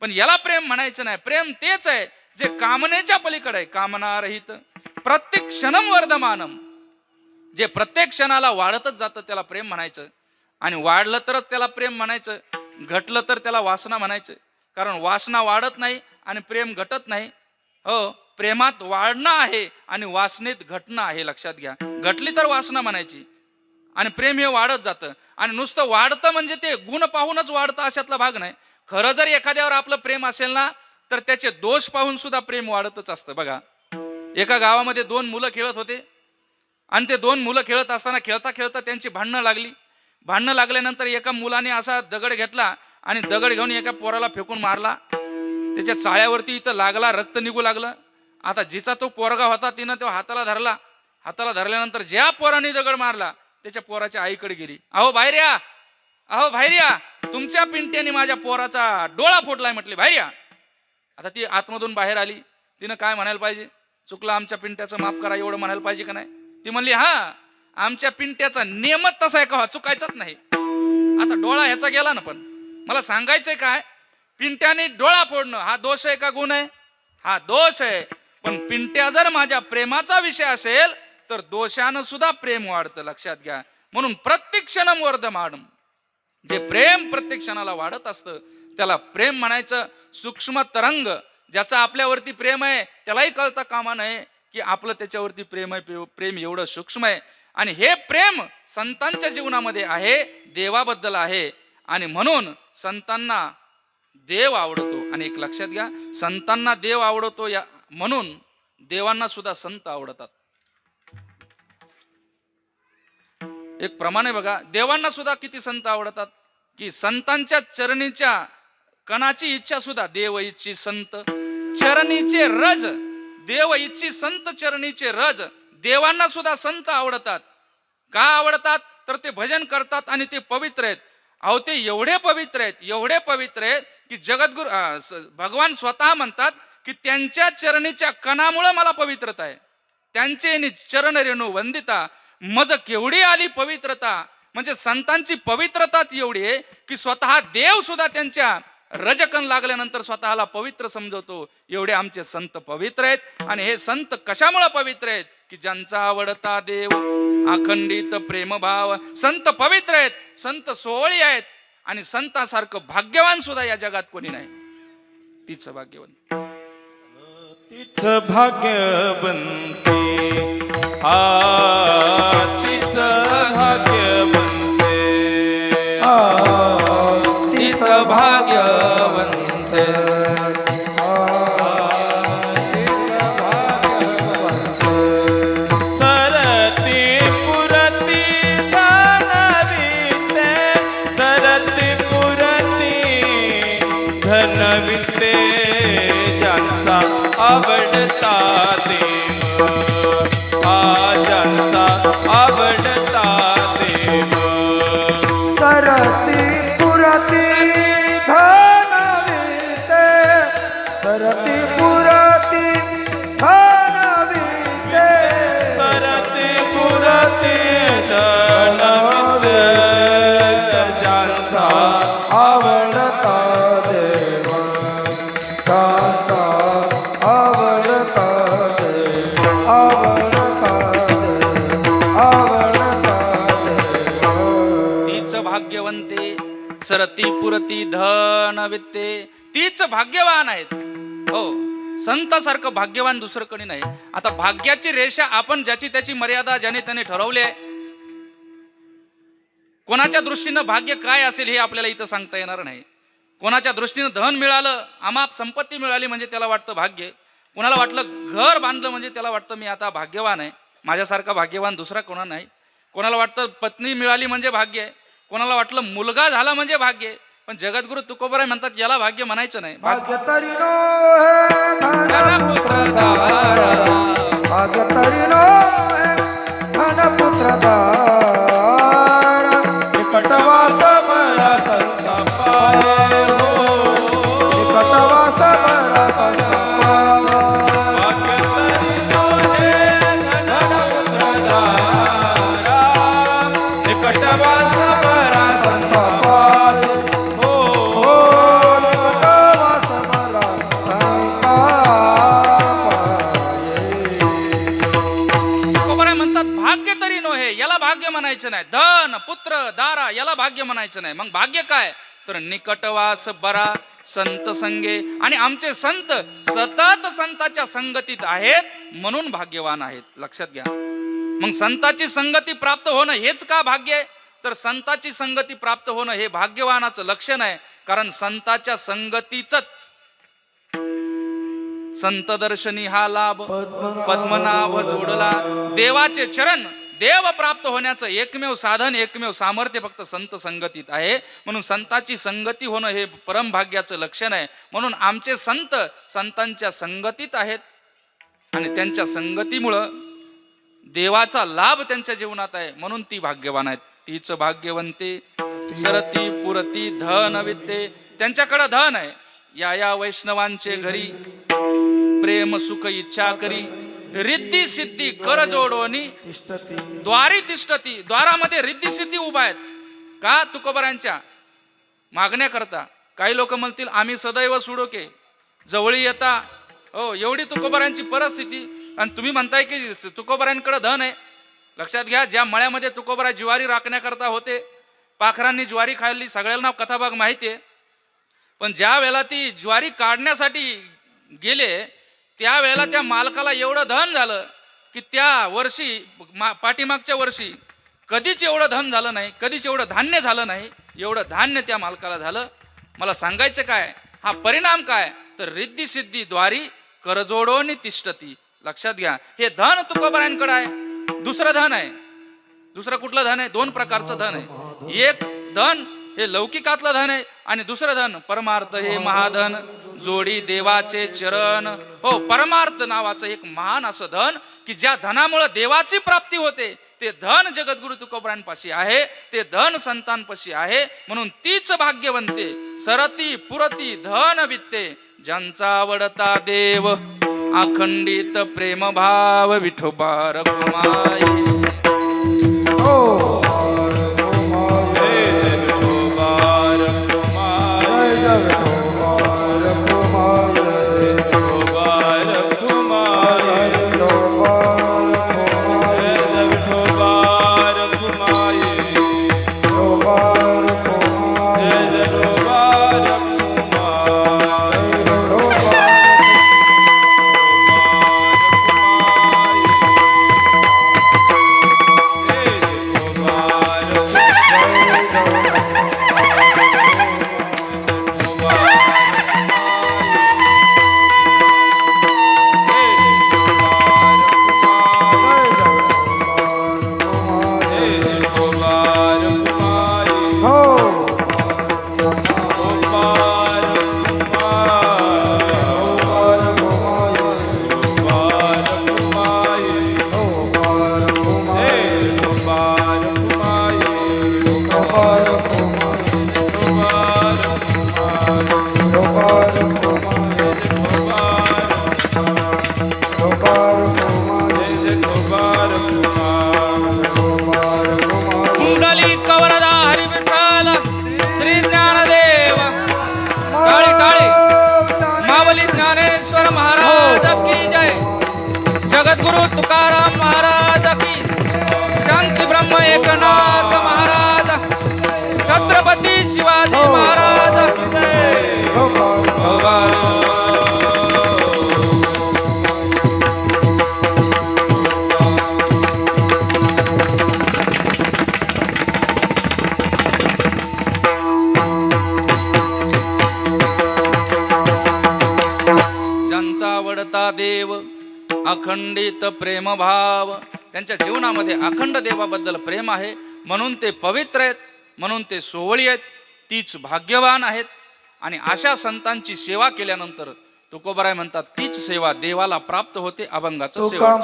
पण याला प्रेम म्हणायचं नाही. प्रेम तेच आहे जे कामनेच्या पलीकडे आहे. कामना रहित प्रत्येक क्षणम वर्धमानम, जे प्रत्येक क्षणाला वाढतच जातं त्याला प्रेम म्हणायचं. आणि वाढलं तरच त्याला प्रेम म्हणायचं, घटलं तर त्याला वासना म्हणायचं. कारण वासना वाढत नाही आणि प्रेम घटत नाही. हो, प्रेमात वाढणं आहे आणि वासनेत घटणं आहे. लक्षात घ्या, घटली तर वासना म्हणायची आणि प्रेम हे वाढत जातं. आणि नुसतं वाढतं म्हणजे ते गुण पाहूनच वाढतं अशातला भाग नाही. खरं जर एखाद्यावर आपलं प्रेम असेल ना तर त्याचे दोष पाहून सुद्धा प्रेम वाढतच असतं. बघा, एका गावामध्ये 2 मुलं खेळत होते आणि ते 2 मुलं खेळत असताना खेळता खेळता त्यांची भांडणं लागली. भांडणं लागल्यानंतर एका मुलाने असा दगड घेतला आणि दगड घेऊन एका पोराला फेकून मारला. त्याच्या चाळ्यावरती इथं लागला, रक्त निघू लागलं. आता जिचा तो पोरगा होता तिनं तो हाताला धरला. हाताला धरल्यानंतर ज्या पोराने दगड मारला त्याच्या पोराच्या आईकडे गेली. अहो बाहेर या, अहो बाहेर या, तुमच्या पिंट्याने माझ्या पोराचा डोळा फोडलाय म्हटले, बाहेर या. आता ती आतमधून बाहेर आली. तिनं काय म्हणायला पाहिजे? चुकलं आमच्या पिंट्याचं, माफ करा, एवढं म्हणायला पाहिजे का नाही? ती म्हणली, हा, आमच्या पिंट्याचा नियमच तसा आहे का, चुकायचाच नाही. आता डोळा ह्याचा गेला ना, पण मला सांगायचंय काय, पिंट्याने डोळा फोडणं हा दोष आहे का गुण आहे? हा दोष आहे. पण पिंट्या जर माझ्या प्रेमाचा विषय असेल तर दोषानं सुद्धा प्रेम वाढतं. लक्षात घ्या. म्हणून प्रत्येक क्षणम वर्धमानम, जे प्रेम प्रत्येक क्षणाला वाढत असतं त्याला प्रेम म्हणायचं. सूक्ष्म तरंग, ज्याचं आपल्यावरती प्रेम आहे त्यालाही कळता कामा नये की आपलं त्याच्यावरती प्रेम आहे. प्रेम एवढं सूक्ष्म आहे आणि हे प्रेम संतांच्या जीवनामध्ये आहे, देवाबद्दल आहे. आणि म्हणून संतांना देव आवडतो. आणि एक लक्षात घ्या, संतांना देव आवडतो या म्हणून देवांना सुद्धा संत आवडतात. एक प्रमाणे बघा, देवांना सुद्धा किती संत आवडतात की संतांच्या चरणीच्या कणाची इच्छा सुद्धा देव इच्छी संत चरणीचे रज, देव इच्छी संत चरणीचे रज. देवांना सुद्धा संत आवडतात. का आवडतात? तर ते भजन करतात आणि ते पवित्र आहेत. अहो, ते एवढे पवित्र आहेत, एवढे पवित्र आहेत की जगद्गुरु भगवान स्वतः म्हणतात की त्यांच्या चरणीच्या कणामुळे मला पवित्रता आहे. त्यांचे चरण रेणू वंदिता मज केवढी आली पवित्रता. म्हणजे संतांची पवित्रताच एवढी आहे की स्वतः देव सुद्धा त्यांच्या रजकण लागल्यानंतर स्वतःला पवित्र समजवतो. एवढे आमचे संत पवित्र आहेत. आणि हे संत कशामुळे पवित्र आहेत? की ज्यांचा आवडता देव, अखंडित प्रेमभाव. संत पवित्र आहेत, संत सोहळी आहेत. आणि संतासारखं भाग्यवान सुद्धा या जगात कोणी नाही. तीच भाग्यवान, तीच भाग्यवंती, तीच भाग्यवंते, तीच भाग्यवंते. सरती पुरती धनविते, सरती पुरती धनविते, ज्यांचा आवडता देव, ज्यांचा आवडता देव. सरती पुरती धनविते, सरती पुरती धनविते, सरती पुरती धनविते, ज्यांचा आवडता देव, त्यांचा आवडता देव, आवडता देव, आवडता देव. तीच भाग्यवंते, सरती पुरती धन वित्ते. तीच भाग्यवान आहेत. हो, संतासारखं भाग्यवान दुसरं कोणी नाही. आता भाग्याची रेषा आपण ज्याची त्याची मर्यादा ज्याने त्याने ठरवली आहे. कोणाच्या दृष्टीनं भाग्य काय असेल हे आपल्याला इथं सांगता येणार नाही. कोणाच्या दृष्टीनं धन मिळालं, अमाप संपत्ती मिळाली म्हणजे त्याला वाटतं भाग्य. कोणाला वाटलं घर बांधलं म्हणजे त्याला वाटतं मी आता भाग्यवान आहे, माझ्यासारखा भाग्यवान दुसरा कोणा नाही. कोणाला वाटतं पत्नी मिळाली म्हणजे भाग्य आहे, कोणाला वाटलं मुलगा झाला म्हणजे भाग्य आहे. पण जगद्गुरु तुकोबराय म्हणतात याला भाग्य म्हणायचं नाही. भाग्य तरी नो हे धनपुत्र दारा, भाग्य तरी नो हे धनपुत्र दारा, निकटवास बरा संत पाये हो, निकटवास बरा संत पाये. निकटवास बरा संत पाये हो, निकटवास बरा संत पाये. तुकोबराय म्हणतात भाग्य तरी नो हे, याला भाग्य म्हणायचं नाही. धन पुत्र दारा याला भाग्य म्हणायचं नाही. मग भाग्य काय? तर निकटवास बरा संत संगे. आणि आमचे संत सतत संताच्या संगतीत आहेत म्हणून भाग्यवान आहेत. लक्षात घ्या. मग संताची संगती प्राप्त होणं हेच का भाग्य आहे? तर संताची संगती प्राप्त होणं हे भाग्यवानाचं लक्षण आहे. कारण संताच्या संगतीच संत दर्शनी हा लाभ, पद्मनाभ जोडला. देवाचे चरण, देव प्राप्त होण्याचं एकमेव साधन, एकमेव सामर्थ्य फक्त संत संगतीत आहे. म्हणून संताची संगती होणं हे परम भाग्याचं लक्षण आहे. म्हणून आमचे संत संतांच्या संगतीत आहेत आणि त्यांच्या संगतीमुळं देवाचा लाभ त्यांच्या जीवनात आहे म्हणून ती भाग्यवान आहेत. तीच भाग्यवंते सरती पुरती धन विद्ये. त्यांच्याकडे धन आहे. या वैष्णवांचे घरी प्रेम सुख इच्छा करी. रिद्धी सिद्धी कर जोडोनी द्वारी तिष्ठती. द्वारामध्ये रिद्धी सिद्धी उभा आहेत का? तुकोबरांच्या मागण्या करता. काही लोक म्हणतील आम्ही सदैव सुडोके, जवळी येता. हो, एवढी तुकोबरांची परिस्थिती आणि तुम्ही म्हणताय की तुकोबरांकडे धन आहे. लक्षात घ्या. ज्या मळ्यामध्ये तुकोबरा ज्वारी राखण्याकरता होते, पाखरांनी ज्वारी खाल्ली, सगळ्यांना कथाभाग माहिती आहे. पण ज्या वेळेला ती ज्वारी काढण्यासाठी गेले त्यावेळेला त्या मालकाला एवढं धन झालं की त्या वर्षी पाठीमागच्या वर्षी कधीच एवढं धन झालं नाही, कधीच एवढं धान्य झालं नाही. एवढं धान्य त्या मालकाला झालं. मला सांगायचं काय, हा परिणाम काय? तर रिद्धी सिद्धी द्वारी करजोडोनी तिष्ठती. लक्षात घ्या. हे धन तुकोबरांकडे आहे. दुसरं धन आहे. दुसरं कुठलं धन आहे? दोन प्रकारचं धन आहे. एक धन हे लौकिकातलं धन आहे आणि दुसरं धन परमार्थ हे महाधन. जोडी देवाचे चरण. हो, परमार्थ नावाचं एक महान असं धन की ज्या धनामुळे देवाची प्राप्ती होते ते धन जगद्गुरु तुकोबरांपाशी आहे. ते धन संतांपाशी आहे. म्हणून तीच भाग्यवंते सरती पुरती धन वित्ते. ज्यांचा आवडता देव अखंडित प्रेम भाव विठोबा रखुमाई. जगद्गुरु तुकाराम महाराज की. शांती ब्रह्म एकनाथ महाराज. छत्रपती शिवाजी महाराज की जय. ज्यांचा आवडता देव अखंडित प्रेमभाव. त्यांच्या जीवनामध्ये अखंड देवाबद्दल प्रेम आहे म्हणून ते पवित्र आहेत, म्हणून ते सोवळी आहेत. तीच भाग्यवान आहेत. आणि अशा संतांची सेवा केल्यानंतर तुकोबराय म्हणतात तीच सेवा देवाला प्राप्त होते. अभंगाचं सेवा.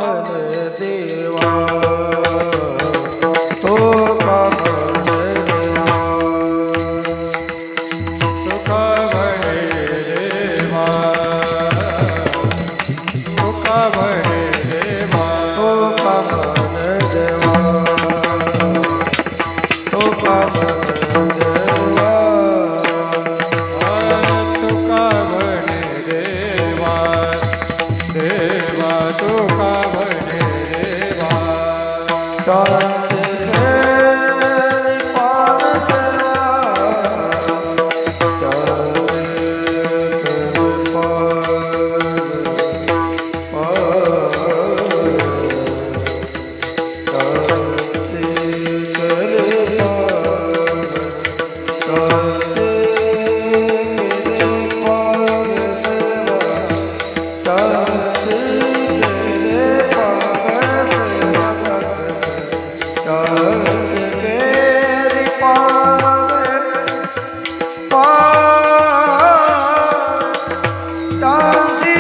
त्यांची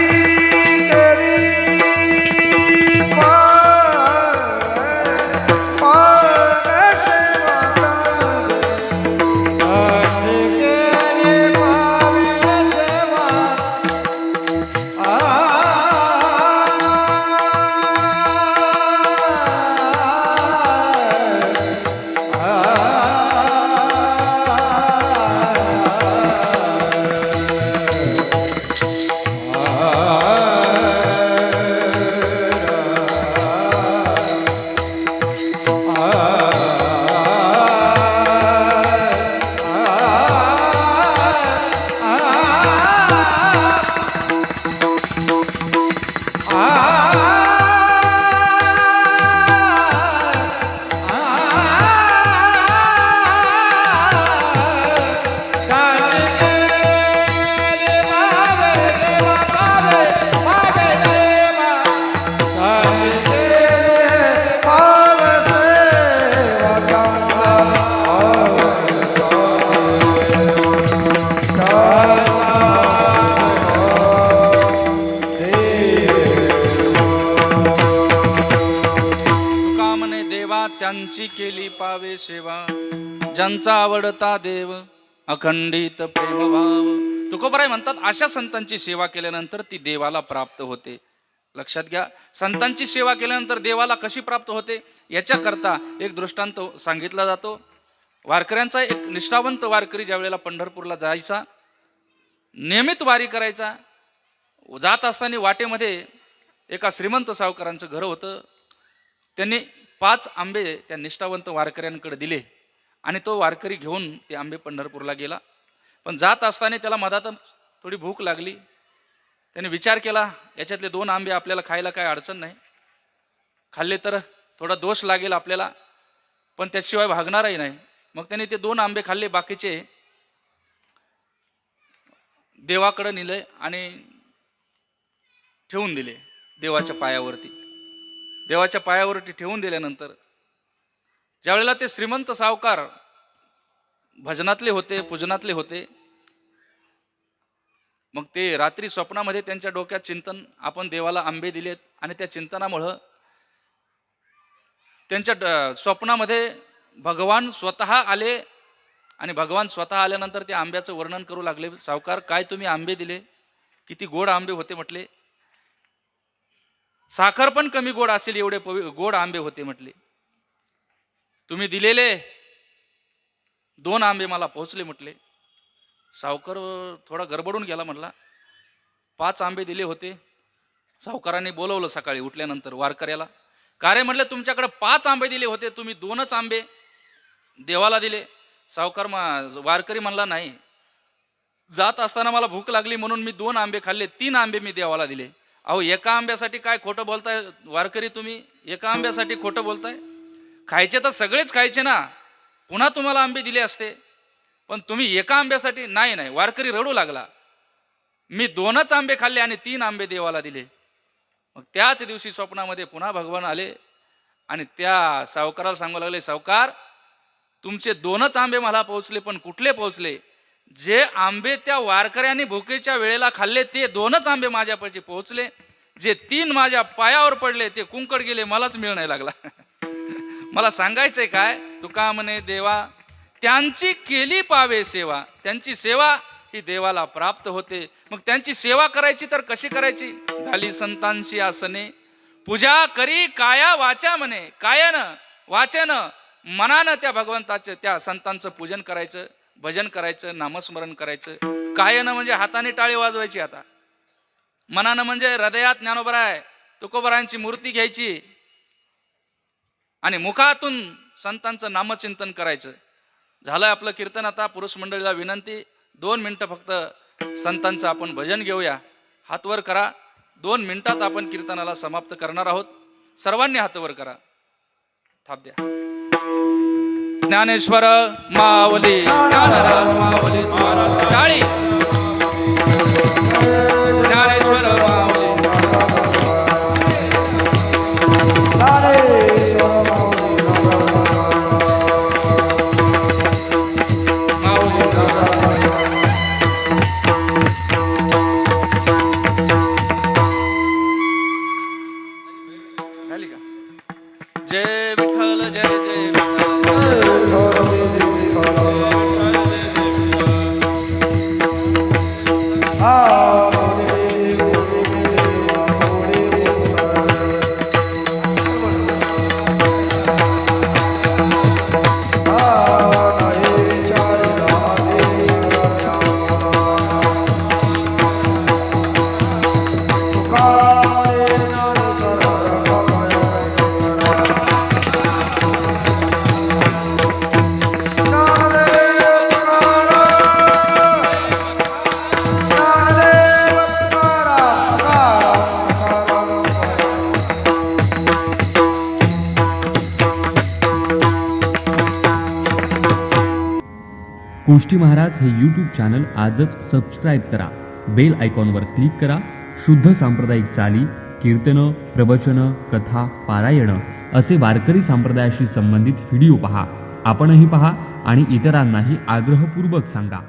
केली त्यांची केली पावे सेवा, ज्यांचा आवडता देव अखंडित प्रेमभाव. तुकोबराय म्हणतात अशा संतांची सेवा केल्यानंतर ती देवाला प्राप्त होते. लक्षात घ्या, संतांची सेवा केल्यानंतर देवाला कशी प्राप्त होते याच्याकरता एक दृष्टांत सांगितला जातो. वारकऱ्यांचा एक निष्ठावंत वारकरी ज्या वेळेला पंढरपूरला जायचा, नियमित वारी करायचा, जात असताना वाटेमध्ये एका श्रीमंत सावकारांचं घर होतं. त्यांनी 5 आंबे त्या निष्ठावंत वारकऱ्यांकडे दिले आणि तो वारकरी घेऊन ते आंबे पंढरपूरला गेला. पण जात असताना त्याला मधात थोडी भूक लागली. त्याने विचार केला, याच्यातले 2 आंबे आपल्याला खायला काय अडचण नाही, खाल्ले तर थोडा दोष लागेल आपल्याला, पण त्याशिवाय भागणारही नाही. मग त्याने ते 2 आंबे खाल्ले, बाकीचे देवाकडे नेले आणि ठेवून दिले देवाच्या पायावरती. देवाच्या पायावरती ठेवून दिल्यानंतर ज्यावेळेला ते श्रीमंत सावकार भजनातले होते, पूजनातले होते, मग ते रात्री स्वप्नामध्ये त्यांच्या डोक्यात चिंतन, आपण देवाला आंबे दिलेत, आणि त्या चिंतनामुळं त्यांच्या स्वप्नामध्ये भगवान स्वतः आले. आणि भगवान स्वतः आल्यानंतर त्या आंब्याचं वर्णन करू लागले. सावकार, काय तुम्ही आंबे दिले, किती गोड आंबे होते म्हटले. साखर पण कमी गोड असेल एवढे गोड आंबे होते म्हटले. तुम्ही दिलेले 2 आंबे मला पोहोचले म्हटले. सावकार थोडा गडबडून गेला, म्हटला 5 आंबे दिले होते. सावकारांनी बोलवलं सकाळी उठल्यानंतर वारकऱ्याला. का रे म्हटलं, तुमच्याकडे 5 आंबे दिले होते, तुम्ही 2च आंबे देवाला दिले. सावकार वारकरी म्हणला, नाही, जात असताना मला भूक लागली म्हणून मी 2 आंबे खाल्ले, 3 आंबे मी देवाला दिले. अहो, एका आंब्यासाठी काय खोटं बोलताय वारकरी तुम्ही, एका आंब्यासाठी खोटं बोलताय. खायचे तर सगळेच खायचे ना, पुन्हा तुम्हाला आंबे दिले असते, पण तुम्ही एका आंब्यासाठी. नाही, वारकरी रडू लागला, मी 2च आंबे खाल्ले आणि 3 आंबे देवाला दिले. मग त्याच दिवशी स्वप्नामध्ये पुन्हा भगवान आले आणि त्या सावकाराला सांगू लागले, सावकार, तुमचे 2च आंबे मला पोहोचले, पण कुठले पोहोचले, जे आंबे त्या वारकऱ्यांनी भुकेच्या वेळेला खाल्ले ते 2च आंबे माझ्यापाशी पोहोचले, जे 3 माझ्या पायावर पडले ते कुंकड गेले, मलाच मिळ नाही लागला. मला सांगायचंय काय, तुका म्हणे देवा त्यांची केली पावे सेवा, त्यांची सेवा ही देवाला प्राप्त होते. मग त्यांची सेवा करायची तर कशी करायची, घाली संतांशी आसने, पूजा करी काया वाचा म्हणे, कायानं वाचेनं मनानं त्या भगवंताचं त्या संतांचं पूजन करायचं, भजन करायचं, नामस्मरण करायचं. कायानं म्हणजे हाताने टाळी वाजवायची, आता मनानं म्हणजे हृदयात ज्ञानोबराय तुकोबरायांची मूर्ती घ्यायची आणि मुखातून संतांचं नामचिंतन करायचं. झालं आपलं कीर्तन. आता पुरुष मंडळीला विनंती, 2 मिनिटं फक्त संतांचं आपण भजन घेऊया. हात वर करा. 2 मिनिटात आपण कीर्तनाला समाप्त करणार आहोत. सर्वांनी हात वर करा. थाप द्या. ज्ञानेश्वर माऊली, ज्ञानराज माऊली टाळी. ज्ञानेश्वर माऊली, कोष्टी महाराज हे यूट्यूब चॅनल आजच सबस्क्राईब करा. बेल आयकॉनवर क्लिक करा. शुद्ध सांप्रदायिक चाली, कीर्तनं, प्रवचनं, कथा, पारायणं असे वारकरी संप्रदायाशी संबंधित व्हिडिओ पहा. आपणही पहा आणि इतरांनाही आग्रहपूर्वक सांगा.